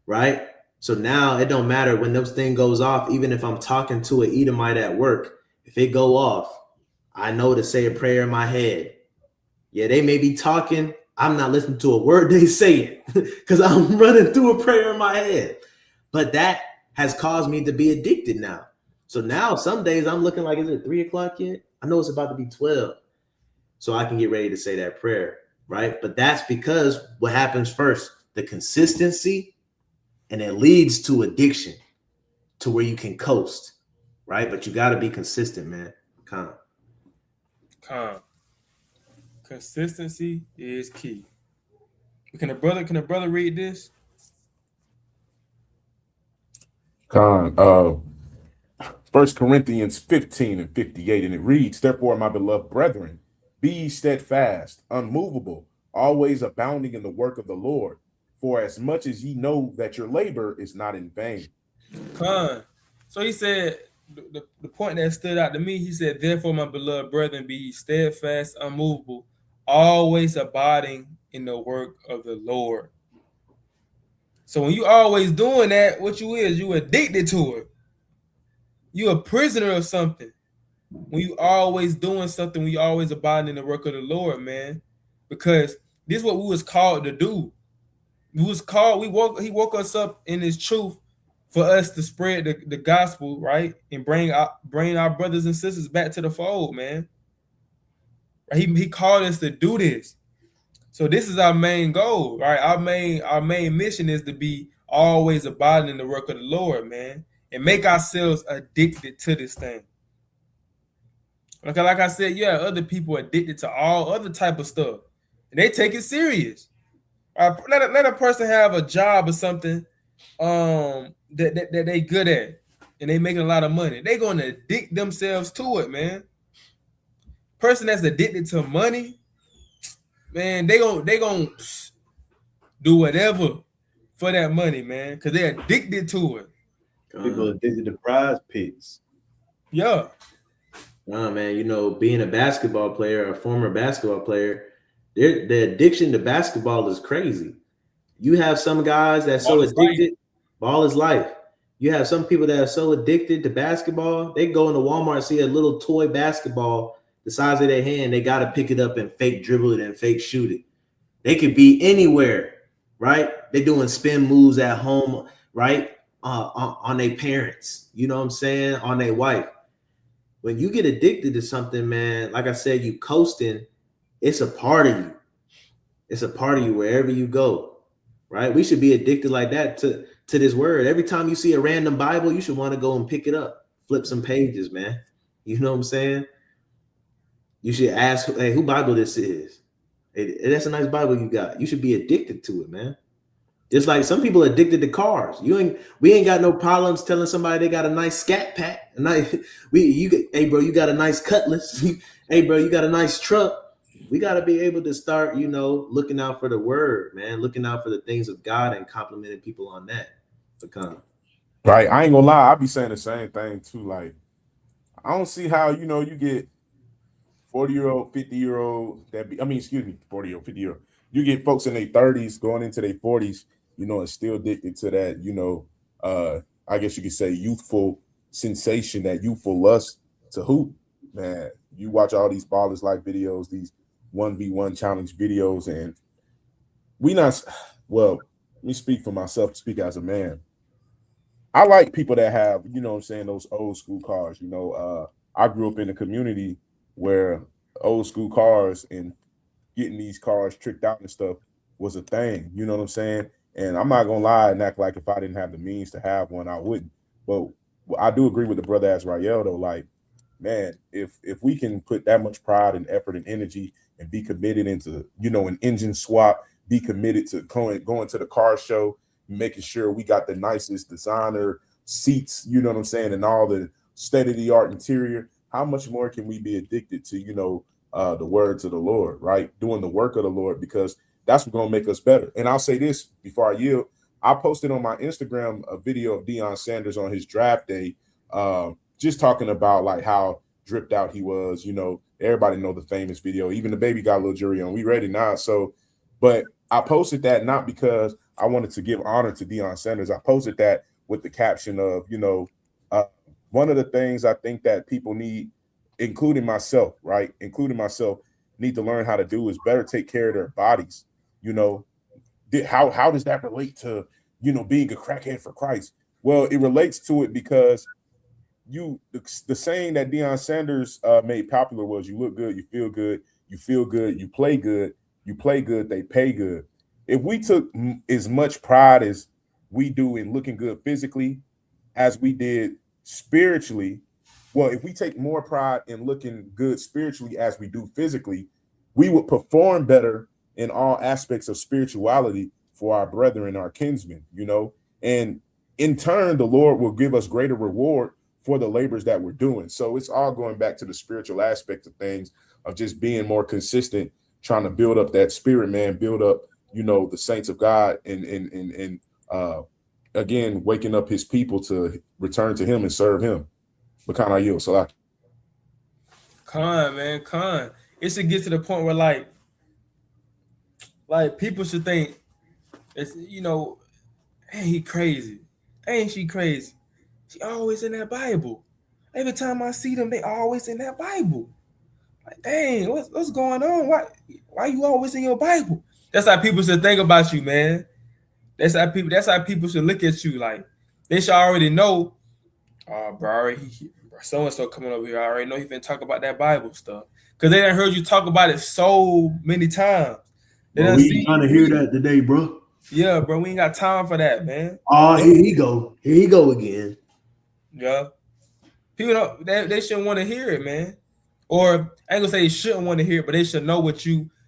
right? So now it don't matter when those thing goes off, even if I'm talking to an Edomite at work, if it go off, I know to say a prayer in my head. Yeah, they may be talking. I'm not listening to a word they saying because I'm running through a prayer in my head. But that has caused me to be addicted now. So now some days I'm looking like, is it 3 o'clock yet? I know it's about to be 12. So I can get ready to say that prayer, right? But that's because what happens first, the consistency, and it leads to addiction, to where you can coast, right? But you got to be consistent, man. Consistency is key. Can a brother read this? First Corinthians 15 and 58, and it reads, therefore, my beloved brethren, be ye steadfast, unmovable, always abounding in the work of the Lord, for as much as ye know that your labor is not in vain. So he said, the point that stood out to me, he said, therefore, my beloved brethren, be ye steadfast, unmovable, always abiding in the work of the Lord. So when you always doing that, what you addicted to it. You a prisoner of something. When you always doing something, when you always abiding in the work of the Lord, man. Because this is what we was called to do. He woke us up in his truth for us to spread the gospel, right? And bring our brothers and sisters back to the fold, man. He called us to do this. So this is our main goal, right? Our main mission is to be always abiding in the work of the Lord, man, and make ourselves addicted to this thing. Like I said, yeah, other people addicted to all other type of stuff, and they take it serious. Let a person have a job or something that they good at, and they making a lot of money. They gonna addict themselves to it, man. Person that's addicted to money, man, they gon' do whatever for that money, man, because they're addicted to it. People addicted to prize picks. Yeah. Nah, man, you know, being a basketball player, a former basketball player, the addiction to basketball is crazy. You have some guys that's All so is life. addicted, ball is life. You have some people that are so addicted to basketball, they go into Walmart, see a little toy basketball the size of their hand, they got to pick it up and fake dribble it and fake shoot it. They could be anywhere, right? They're doing spin moves at home, right? On their parents, you know what I'm saying? On their wife. When you get addicted to something, man, like I said, you coasting, it's a part of you. It's a part of you wherever you go, right? We should be addicted like that to this word. Every time you see a random Bible, you should want to go and pick it up, flip some pages, man. You know what I'm saying? You should ask, hey, who Bible this is? Hey, that's a nice Bible you got. You should be addicted to it, man. It's like some people are addicted to cars. We ain't got no problems telling somebody they got a nice scat pack. Hey bro, you got a nice cutlass. Hey bro, you got a nice truck. We got to be able to start, you know, looking out for the word, man, looking out for the things of God and complimenting people on that. Because Right. I ain't gonna lie, I be saying the same thing too. Like, I don't see how, you get 40-year-old, 50-year-old that be, I mean, excuse me, 40-year-old, 50-year-old. You get folks in their 30s going into their 40s, and still addicted to that, I guess you could say youthful sensation, that youthful lust to hoop. Man, you watch all these ballers like videos, these 1v1 challenge videos, and we not well, let me speak for myself, speak as a man. I like people that have, what I'm saying, those old school cars. I grew up in a community where old school cars and getting these cars tricked out and stuff was a thing. You know what I'm saying? And I'm not gonna lie and act like if I didn't have the means to have one, I wouldn't. But I do agree with the brother Azrael though. Like, man, if we can put that much pride and effort and energy and be committed into, an engine swap, be committed to going to the car show, making sure we got the nicest designer seats, you know what I'm saying, and all the state of the art interior. How much more can we be addicted to, the words of the Lord, right? Doing the work of the Lord, because that's what's going to make us better. And I'll say this before I yield. I posted on my Instagram a video of Deion Sanders on his draft day, just talking about like how dripped out he was. Everybody know the famous video. Even the baby got a little jury on. We ready now. So, but I posted that not because I wanted to give honor to Deion Sanders. I posted that with the caption of, one of the things I think that people need, including myself, right? Including myself, need to learn how to do is better take care of their bodies. You know, how does that relate to, being a crackhead for Christ? Well, it relates to it because the saying that Deion Sanders made popular was, you look good, you feel good, you play good, they pay good. If we took as much pride as we do in looking good physically as we did spiritually, well, if we take more pride in looking good spiritually as we do physically, we would perform better in all aspects of spirituality for our brethren, our kinsmen, and in turn, the Lord will give us greater reward for the labors that we're doing. So it's all going back to the spiritual aspect of things, of just being more consistent, trying to build up that spirit, man, build up, the saints of God, and again, waking up his people to return to him and serve him. But kind of you, so Man, con. It should get to the point where like people should think it's ain't he crazy? Ain't she crazy? She always in that Bible. Every time I see them, they always in that Bible. Like, dang, what's going on? Why you always in your Bible? That's how people should think about you, man. That's how people should look at you. Like, they should already know, bro, so and so coming over here. I already know he finna talk about that Bible stuff. Cause they done heard you talk about it so many times. They bro, done we see ain't trying to hear that today, bro. Yeah, bro, we ain't got time for that, man. Oh, here he go. Here he go again. Yeah. People don't they shouldn't want to hear it, man. Or I ain't gonna say they shouldn't want to hear it, but they should know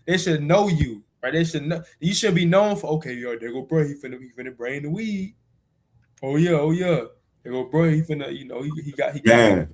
they should know you, right? They should know you should be known for, okay, yo, there go bro, he finna bring the weed. Oh yeah. There go bro, he finna, he got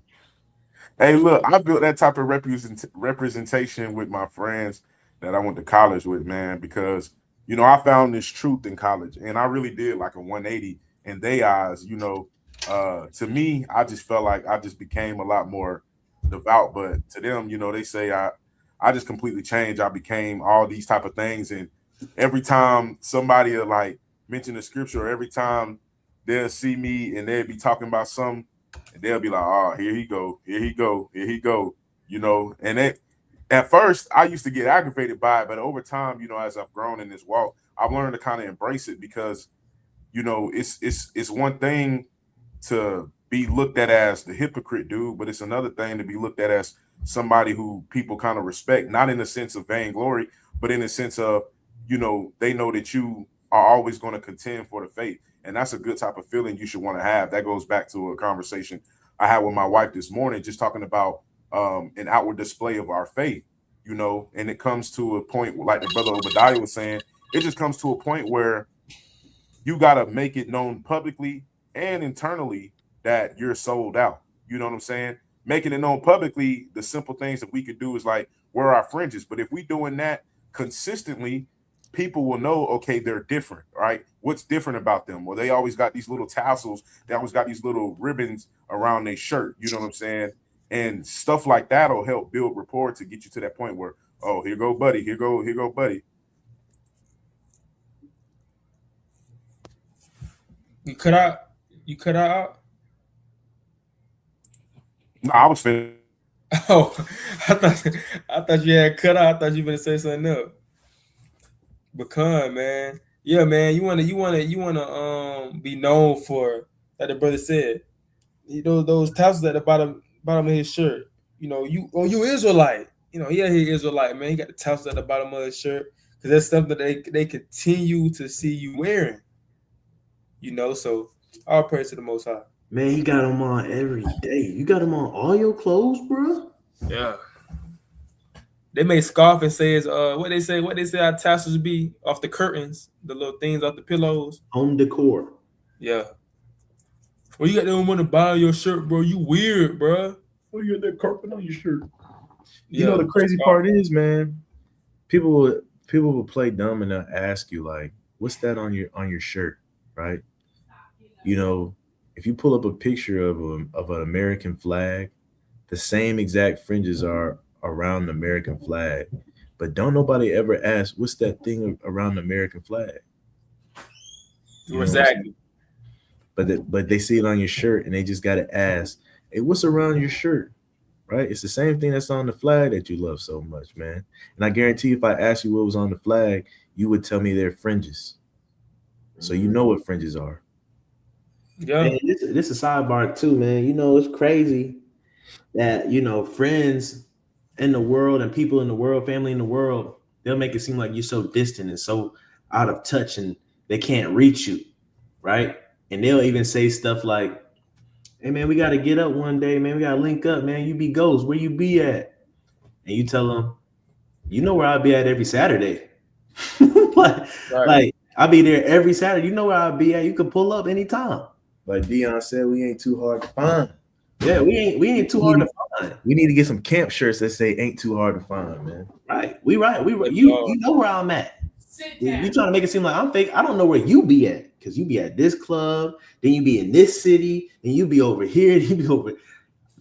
Hey, look, I built that type of representation with my friends that I went to college with, man, because I found this truth in college, and I really did like a 180 in their eyes. To me, I just felt like I just became a lot more devout, but to them, they say I just completely changed. I became all these type of things, and every time somebody will like mention the scripture, or every time they'll see me and they'll be talking about something, and they'll be like, "Oh, here he go, here he go, here he go," and it at first I used to get aggravated by it, but over time, as I've grown in this walk, I've learned to kind of embrace it because it's one thing to be looked at as the hypocrite dude, but it's another thing to be looked at as somebody who people kind of respect, not in the sense of vainglory, but in the sense of, they know that you are always going to contend for the faith. And that's a good type of feeling you should want to have. That goes back to a conversation I had with my wife this morning, just talking about an outward display of our faith, and it comes to a point, like the brother Obadiah was saying, it just comes to a point where you got to make it known publicly and internally that you're sold out. You know what I'm saying? Making it known publicly, the simple things that we could do is like wear our fringes. But if we doing that consistently, people will know, okay, they're different, right? What's different about them? Well, they always got these little tassels. They always got these little ribbons around their shirt. You know what I'm saying? And stuff like that will help build rapport to get you to that point where, oh, here go buddy, here go buddy. You cut out. You cut out. No, I was finished. Oh, I thought you had cut out. I thought you were gonna say something else. Become, man. Yeah, man. You wanna be known for, like the brother said. Those tassels at the bottom of his shirt. You Israelite. Yeah, he Israelite, man. He got the tassels at the bottom of his shirt because that's something that they continue to see you wearing. So all praise to the Most High. Man, you got them on every day. You got them on all your clothes, bro. Yeah. They may scoff and say is what they say our tassels be off the curtains, the little things off the pillows. Home decor. Yeah. Well, you got them on the bottom of your shirt, bro. You weird, bro. What you got that carpet on your shirt? Yeah. You know the crazy part is, man, people will play dumb and they'll ask you like, "What's that on your shirt?" Right? If you pull up a picture of an American flag, the same exact fringes are around the American flag, but don't nobody ever ask, "What's that thing around the American flag?" Exactly. But they see it on your shirt and they just got to ask, "Hey, what's around your shirt?" Right? It's the same thing that's on the flag that you love so much, man. And I guarantee if I asked you what was on the flag, you would tell me they're fringes. So you know what fringes are. Yeah. Man, this is a sidebar too, man. It's crazy that friends in the world and people in the world, family in the world, they'll make it seem like you're so distant and so out of touch and they can't reach you, right? And they'll even say stuff like, "Hey man, we got to get up one day, man. We got to link up, man. You be ghost, where you be at?" And you tell them, "You know where I'll be at every Saturday." like, Right. like I'll be there every Saturday. You know where I'll be at. You can pull up anytime. Like Dion said, we ain't too hard to find. Yeah, we ain't too hard to find. We need to get some camp shirts that say "ain't too hard to find," man. Right. We you know where I'm at. You trying to make it seem like I'm fake. I don't know where you be at because you be at this club, then you be in this city, and you be over here, you be over.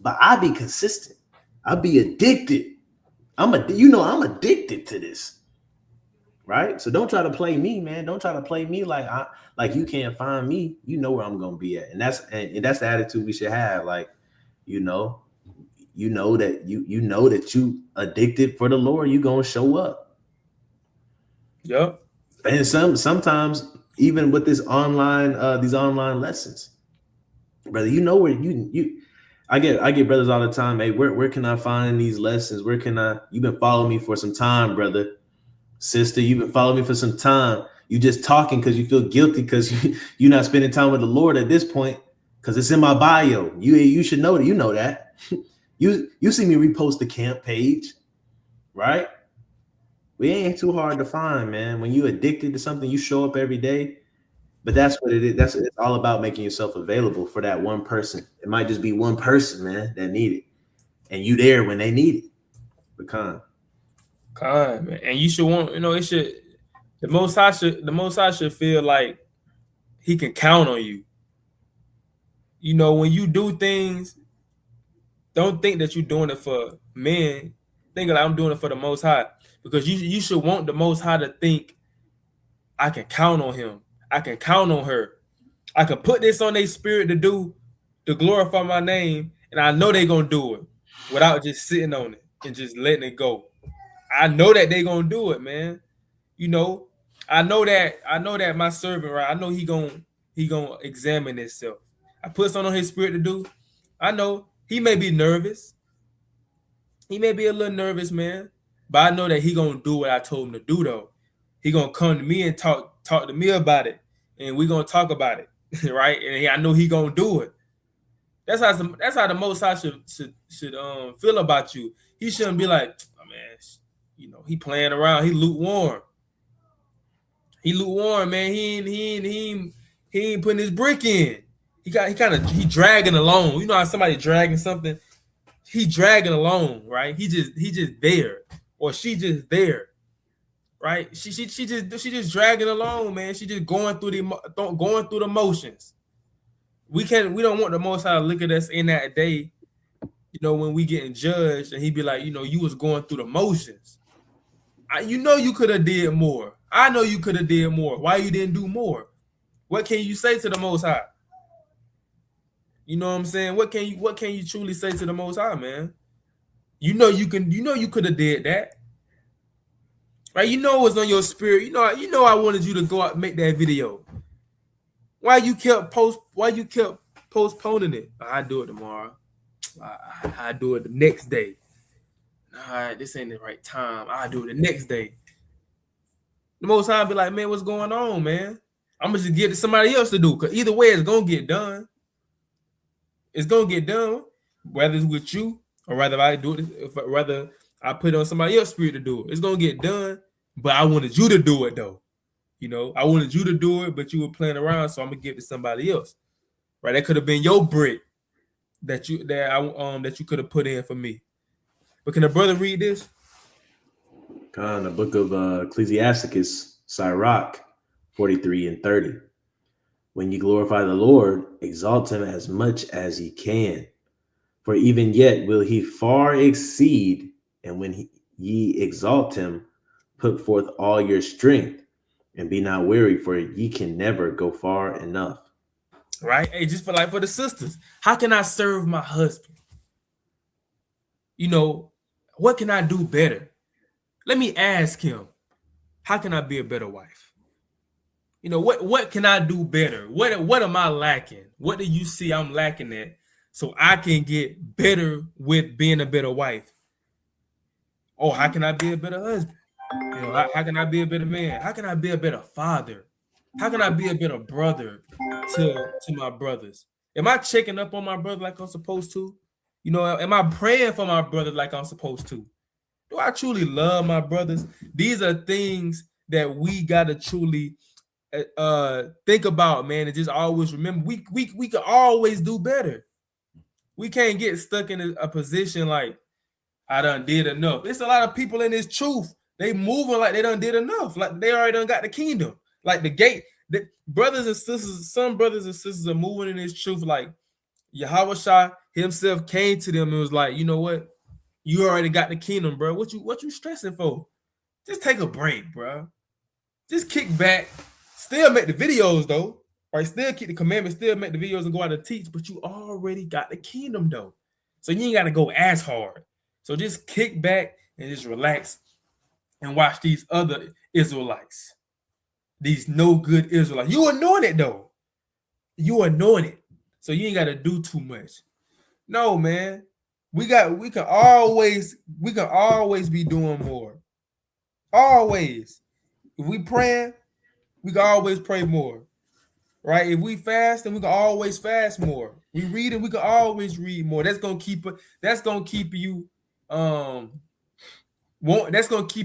But I be consistent. I be addicted. I'm addicted to this. Right. So don't try to play me, man. Don't try to play me like you can't find me. You know where I'm gonna be at, and that's the attitude we should have. Like, you know that you addicted for the Lord. You gonna show up. Yep. And sometimes even with these online lessons, brother, where you I get brothers all the time. Hey, where can I find these lessons? You've been following me for some time, brother, sister. You've been following me for some time. You just talking because you feel guilty because you're not spending time with the Lord at this point because it's in my bio. You should know that. You know that. You see me repost the camp page, right? We ain't too hard to find, man. When you addicted to something, you show up every day. But that's what it is. It's all about making yourself available for that one person. It might just be one person, man, that need it, and you there when they need it. Pecan. Kind man, and you should want, it should the most high should feel like he can count on you. When you do things, don't think that you're doing it for men. Think like I'm doing it for the most high. Because you should want the most high to think I can count on him. I can count on her. I can put this on their spirit to glorify my name, and I know they're gonna do it without just sitting on it and just letting it go. I know that they're gonna do it, man. You know, I know that my servant, right? I know he gonna examine himself. I put something on his spirit to do. I know he may be nervous. He may be a little nervous, man. But I know that he gonna do what I told him to do, though. He gonna come to me and talk to me about it, and we gonna talk about it, right? And I know he gonna do it. That's how the Most High should feel about you. He shouldn't be like, oh man, he playing around. He lukewarm. He lukewarm, man. He ain't putting his brick in. He dragging along. You know how somebody dragging something? He dragging along, right? He just there, or she just there, right? She just dragging along, man. She just going through the motions. We don't want the Most High to look at us in that day, when we getting judged, and he be like, you was going through the motions. You could have did more. I know you could have did more. Why you didn't do more? What can you say to the Most High? You know what I'm saying? What can you truly say to the Most High, man? You could have did that. Right? It was on your spirit. I wanted you to go out and make that video. Why you kept postponing it? I do it tomorrow. I do it the next day. Nah, this ain't the right time. I do it the next day. The Most High be like, man, what's going on, man? I'm gonna just give it to somebody else to do, because either way, it's gonna get done. It's gonna get done, whether it's with you or whether I do it, whether I put it on somebody else's spirit to do it. It's gonna get done, but I wanted you to do it though. I wanted you to do it, but you were playing around, so I'm gonna give it to somebody else. Right? That could have been your brick that you could have put in for me. But can the brother read this? The book of Ecclesiasticus, Sirach 43 and 30. When you glorify the Lord, exalt him as much as ye can. For even yet will he far exceed, and when ye exalt him, put forth all your strength, and be not weary, for ye can never go far enough. Right? Hey, just for the sisters, how can I serve my husband? What can I do better? Let me ask him, how can I be a better wife? What can I do better? What am I lacking? What do you see I'm lacking at, so I can get better with being a better wife? Or how can I be a better husband? How can I be a better man? How can I be a better father? How can I be a better brother to my brothers? Am I checking up on my brother like I'm supposed to? Am I praying for my brother like I'm supposed to? Do I truly love my brothers? These are things that we gotta truly think about, man, and just always remember. We can always do better. We can't get stuck in a position like I done did enough. There's a lot of people in this truth. They moving like they done did enough. Like they already done got the kingdom. Like the gate. The brothers and sisters, some brothers and sisters are moving in this truth. Like Yahweh Shah himself came to them and was like, you know what? You already got the kingdom, bro. What you stressing for? Just take a break, bro. Just kick back. Still make the videos though. Right? Still keep the commandments, still make the videos and go out and teach, but you already got the kingdom though. So you ain't gotta go as hard. So just kick back and just relax and watch these other Israelites. These no good Israelites. You anointed though. You anointed. So you ain't gotta do too much. No, man. We can always be doing more. Always. If we praying, we can always pray more. Right? If we fast, then we can always fast more. We read, and we can always read more. That's gonna keep you that's gonna keep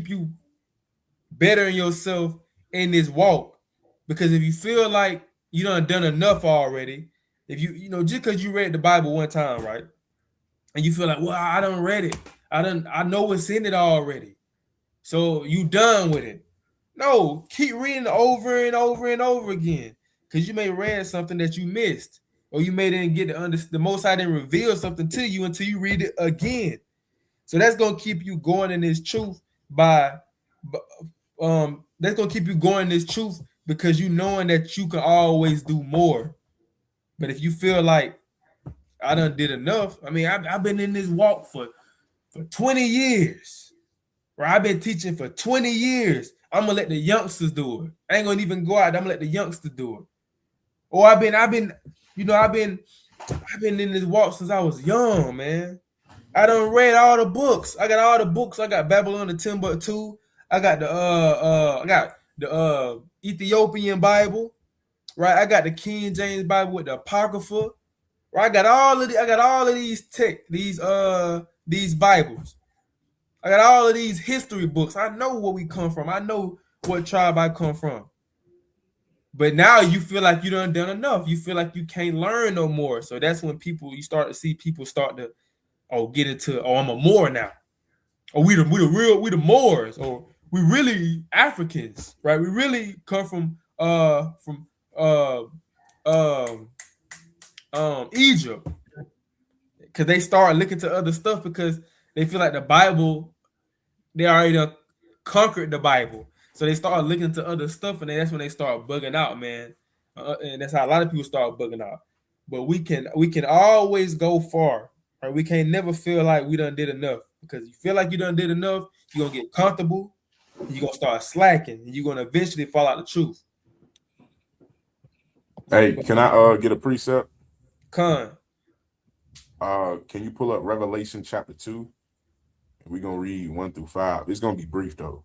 you better in yourself in this walk. Because if you feel like you done enough already, if just because you read the Bible one time, right? And you feel like, well, I done read it. I know what's in it already. So you done with it. No, keep reading over and over and over again. Because you may read something that you missed. Or you may didn't get the Most High didn't reveal something to you until you read it again. So that's gonna keep you going in this truth that's gonna keep you going in this truth because you knowing that you can always do more. But if you feel like I done did enough, I mean, I've been in this walk for 20 years. Right? I've been teaching for 20 years. I'm gonna let the youngsters do it. I ain't gonna even go out. I'm gonna let the youngsters do it. Or I've been, I've been in this walk since I was young, man. I done read all the books. I got all the books. I got Babylon the Timbuktu. I got the Ethiopian Bible, right? I got the King James Bible with the Apocrypha. Right? I got all of these Bibles. I got all of these history books. I know where we come from. I know what tribe I come from. But now you feel like you done enough. You feel like you can't learn no more. So that's when you start to see people start to get into I'm a Moor now. Or we the Moors, or we really Africans, right? We really come from Egypt. Because they start looking to other stuff because they feel like the Bible, they already conquered the Bible. So they start looking to other stuff, and then that's when they start bugging out, man. And that's how a lot of people start bugging out. But we can always go far. Right? We can't never feel like we done did enough. Because you feel like you done did enough, you're gonna get comfortable, you're gonna start slacking, and you're gonna eventually fall out the truth. Hey, can I get a precept? Con. Can you pull up Revelation chapter 2? We're gonna read 1 through 5. It's gonna be brief though.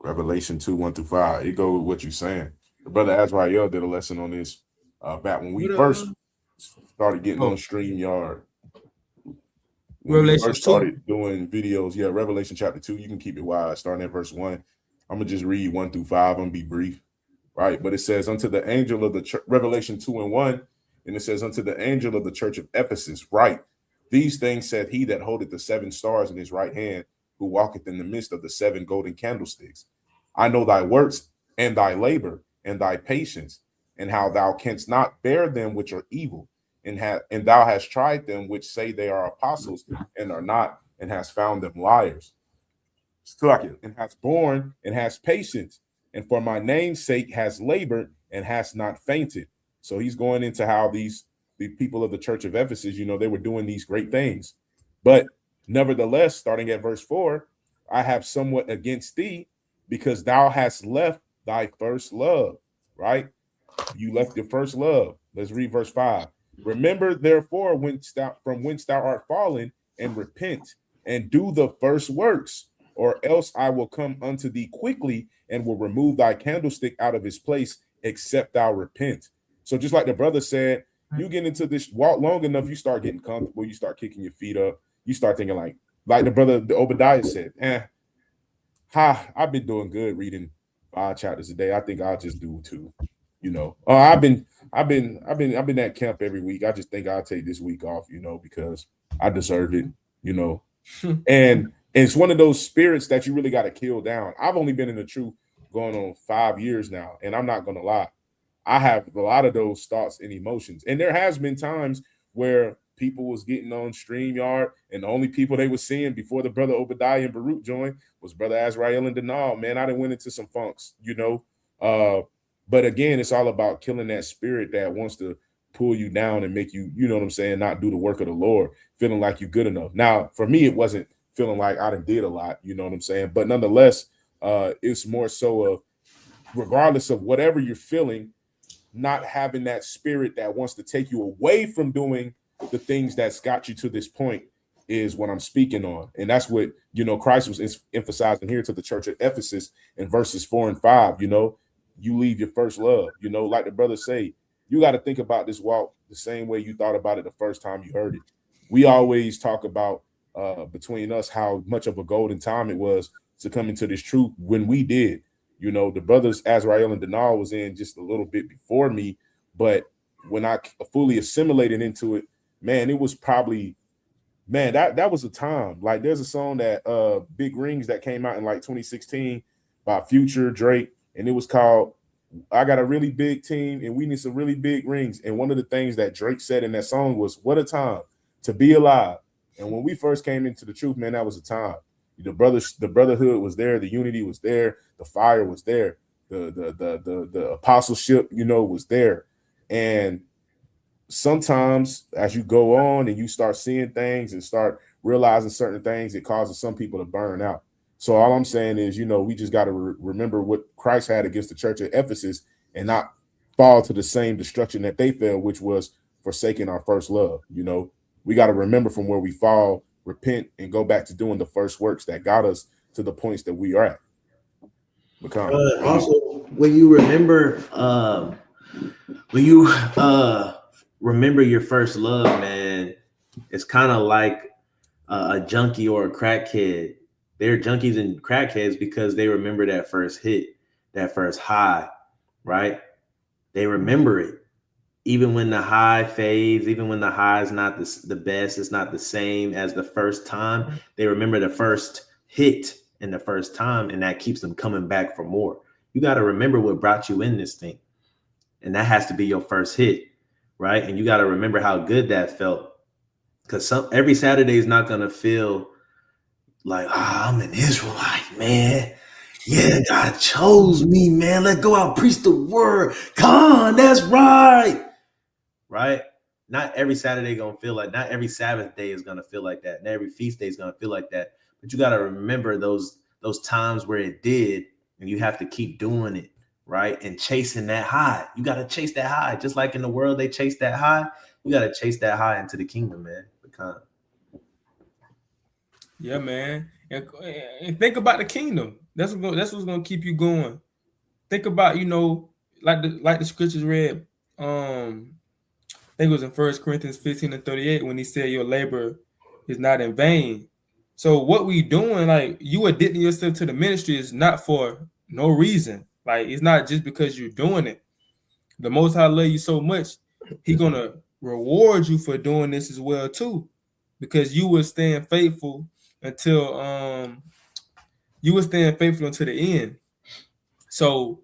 Revelation 2, 1 through 5. It go with what you're saying. The brother Azrael did a lesson on this back when we first started getting on StreamYard. When we Revelation first 2. started doing videos, yeah, Revelation chapter 2, you can keep it wide, starting at verse 1. I'm gonna just read 1 through 5. I'm gonna be brief, right? But it says, unto the angel of the church, Revelation 2 and 1, and it says, unto the angel of the church of Ephesus, write, these things said he that holdeth the 7 stars in his right hand, who walketh in the midst of the 7 golden candlesticks. I know thy works and thy labor and thy patience, and how thou canst not bear them which are evil, and thou hast tried them which say they are apostles and are not, and hast found them liars. And hast borne and hast patience, and for my name's sake has labored and has not fainted. So he's going into how the people of the church of Ephesus, they were doing these great things. But nevertheless, starting at verse 4, I have somewhat against thee, because thou hast left thy first love, right? You left your first love. Let's read verse 5. Remember, therefore, from whence thou art fallen, and repent, and do the first works, or else I will come unto thee quickly, and will remove thy candlestick out of his place, except thou repent. So just like the brother said, you get into this walk long enough, you start getting comfortable, you start kicking your feet up, you start thinking like the brother the Obadiah said, I've been doing good reading 5 chapters a day. I think I'll just do 2. I've been at camp every week. I just think I'll take this week off, because I deserve it, and it's one of those spirits that you really got to kill down. I've only been in the truth going on 5 years now, and I'm not gonna lie, I have a lot of those thoughts and emotions, and there has been times where people was getting on StreamYard, and the only people they were seeing before the brother Obadiah and Baruch joined was brother Azrael and Denal. Man, I done went into some funks, but again, it's all about killing that spirit that wants to pull you down and make you, what I'm saying, not do the work of the Lord, feeling like you're good enough. Now, for me, it wasn't feeling like I done did a lot, you know what I'm saying? But nonetheless, it's more so of, regardless of whatever you're feeling, not having that spirit that wants to take you away from doing the things that's got you to this point is what I'm speaking on. And that's what, Christ was emphasizing here to the church at Ephesus in verses 4 and 5, you leave your first love, like the brothers say, you got to think about this walk the same way you thought about it the first time you heard it. We always talk about between us how much of a golden time it was to come into this truth when we did. The brothers Azrael and Denal was in just a little bit before me, but when I fully assimilated into it, man, it was probably man, that was a time. Like there's a song that Big Rings that came out in like 2016 by Future Drake, and it was called I got a really big team and we need some really big rings. And one of the things that Drake said in that song was, "What a time to be alive." And when we first came into the truth, man, that was a time. The brotherhood was there, the unity was there, the fire was there, the apostleship, was there. And sometimes as you go on and you start seeing things and start realizing certain things, it causes some people to burn out. So all I'm saying is, we just got to remember what Christ had against the church at Ephesus and not fall to the same destruction that they fell, which was forsaking our first love. We got to remember from where we fall, repent, and go back to doing the first works that got us to the points that we are at. Also, when you remember, when you remember your first love, man, it's kind of like a junkie or a crackhead. They're junkies and crackheads because they remember that first hit, that first high, right? They remember it. Even when the high fades, even when the high is not the best, it's not the same as the first time, they remember the first hit and the first time, and that keeps them coming back for more. You got to remember what brought you in this thing. And that has to be your first hit, right? And you got to remember how good that felt. Because every Saturday is not going to feel like, I'm an Israelite, man. Yeah, God chose me, man. Let's go out, preach the word. Come on, that's right. Right? Not every Saturday gonna feel like, not every Sabbath day is gonna feel like that. Not every feast day is gonna feel like that. But you gotta remember those times where it did, and you have to keep doing it, right? And chasing that high. You gotta chase that high. Just like in the world, they chase that high. You gotta chase that high into the kingdom, man. Yeah, man. And think about the kingdom. That's what's gonna keep you going. Think about, like the scriptures read. I think it was in 1 Corinthians 15:38 when he said your labor is not in vain. So what we doing, like you addicting yourself to the ministry is not for no reason. Like it's not just because you're doing it. The Most High love you so much, He gonna reward you for doing this as well too, because you will stand faithful until the end. So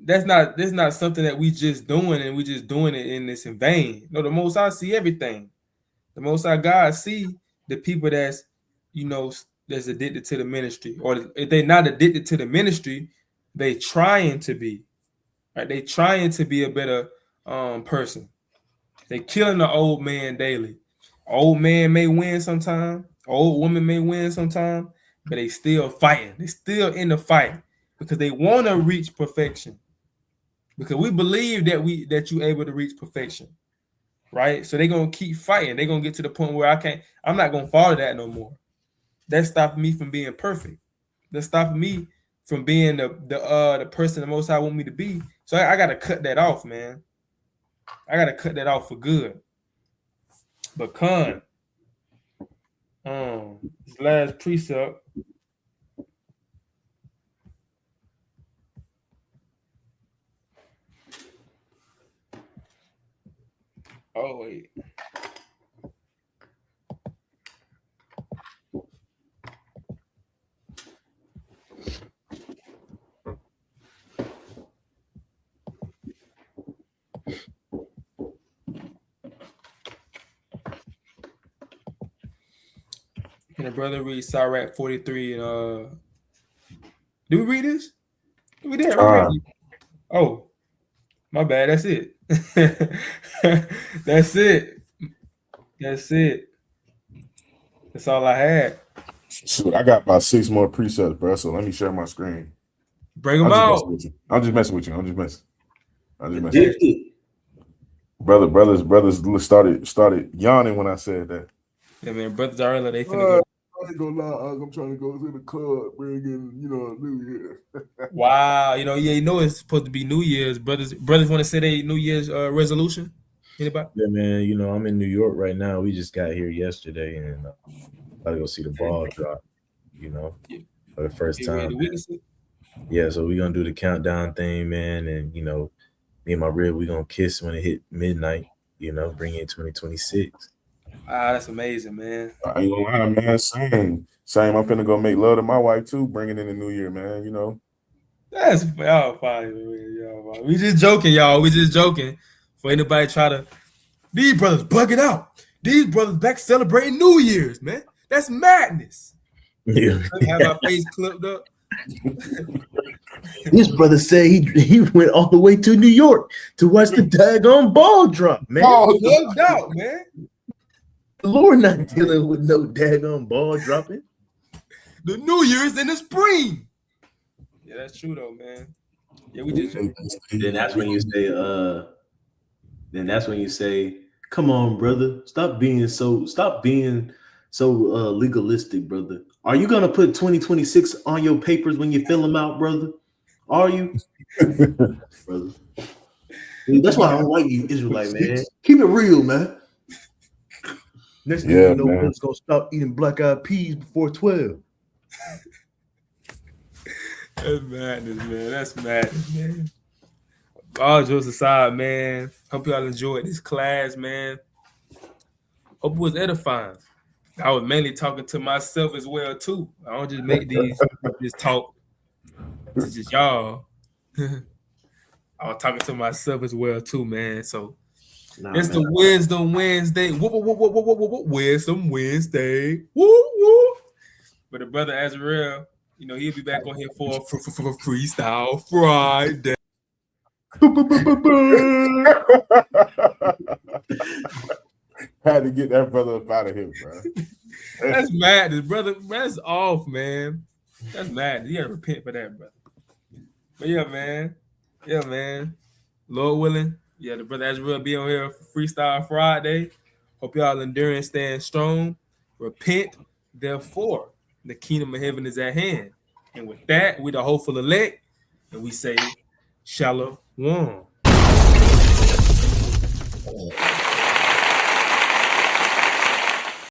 that's not something that we just doing and we just doing it in this in vain. No, the Most High see everything. The Most High God see the people that's that's addicted to the ministry, or if they're not addicted to the ministry, they trying to be. Right? They trying to be a better person. They killing the old man daily. Old man may win sometime. Old woman may win sometime, but they still fighting. They still in the fight because they want to reach perfection. Because we believe that you able to reach perfection, right? So they're gonna keep fighting. They're gonna get to the point where I'm not gonna follow that no more. That's stopping me from being perfect. That's stopping me from being the person the Most High want me to be. So I gotta cut that off, man. I gotta cut that off for good. But this last precept. Oh wait. Can a brother read Sirach 43? Did we read this? We did. Oh, my bad. That's it. That's it. That's it. That's all I had. Shoot, I got about 6 more presets, bro. So let me share my screen. Bring them out. I'm just messing with you. I'm just messing with you. Brothers started yawning when I said that. Yeah, man, brothers already they finna go. I ain't gonna lie, I'm trying to go to the club, bring in, New Year. Wow, it's supposed to be New Year's. Brothers want to say they New Year's resolution. Anybody? Yeah, man. I'm in New York right now. We just got here yesterday, and gotta go see the ball drop. For the first time. Yeah, so we're gonna do the countdown thing, man, and me and my rib, we gonna kiss when it hit midnight. Bring in 2026. That's amazing, man. I ain't gonna lie, man. Same. I'm finna go make love to my wife too, bringing in the new year, man. You know. That's y'all fine, man. Y'all fine. We just joking, y'all. We just joking. For anybody try to, these brothers bugging out. These brothers back celebrating New Year's, man. That's madness. Yeah. Have our face clipped up. This brother said he went all the way to New York to watch the daggone ball drop, man. Bugged out, man. The Lord not dealing with no daggone ball dropping. The New Year's in the spring. Yeah, that's true though, man. Yeah, we just Then that's when you say, come on, brother. Stop being so legalistic, brother. Are you gonna put 2026 on your papers when you fill them out, brother? Are you? Brother. Dude, that's why I don't like you, Israelite, man. Keep it real, man. Next thing you know, brother's gonna stop eating black-eyed peas before 12. That's madness, man. That's madness, man. All jokes aside, man. Hope y'all enjoyed this class, man. Hope it was edifying. I was mainly talking to myself as well, too. I don't just make this talk to just y'all. I was talking to myself as well, too, man. So it's the Wisdom Wednesday. Wisdom Wednesday. Woo, woo. But the brother Azrael, you know, he'll be back on here for Freestyle Friday. Had to get that brother up out of here, bro. That's madness, brother. That's off, man. That's madness. You gotta repent for that, brother. But yeah, man. Yeah, man. Lord willing. Yeah, the brother Azrael be on here for Freestyle Friday. Hope y'all endurance staying strong. Repent, therefore. The kingdom of heaven is at hand. And with that, we the hopeful elect. And we say, Shalom.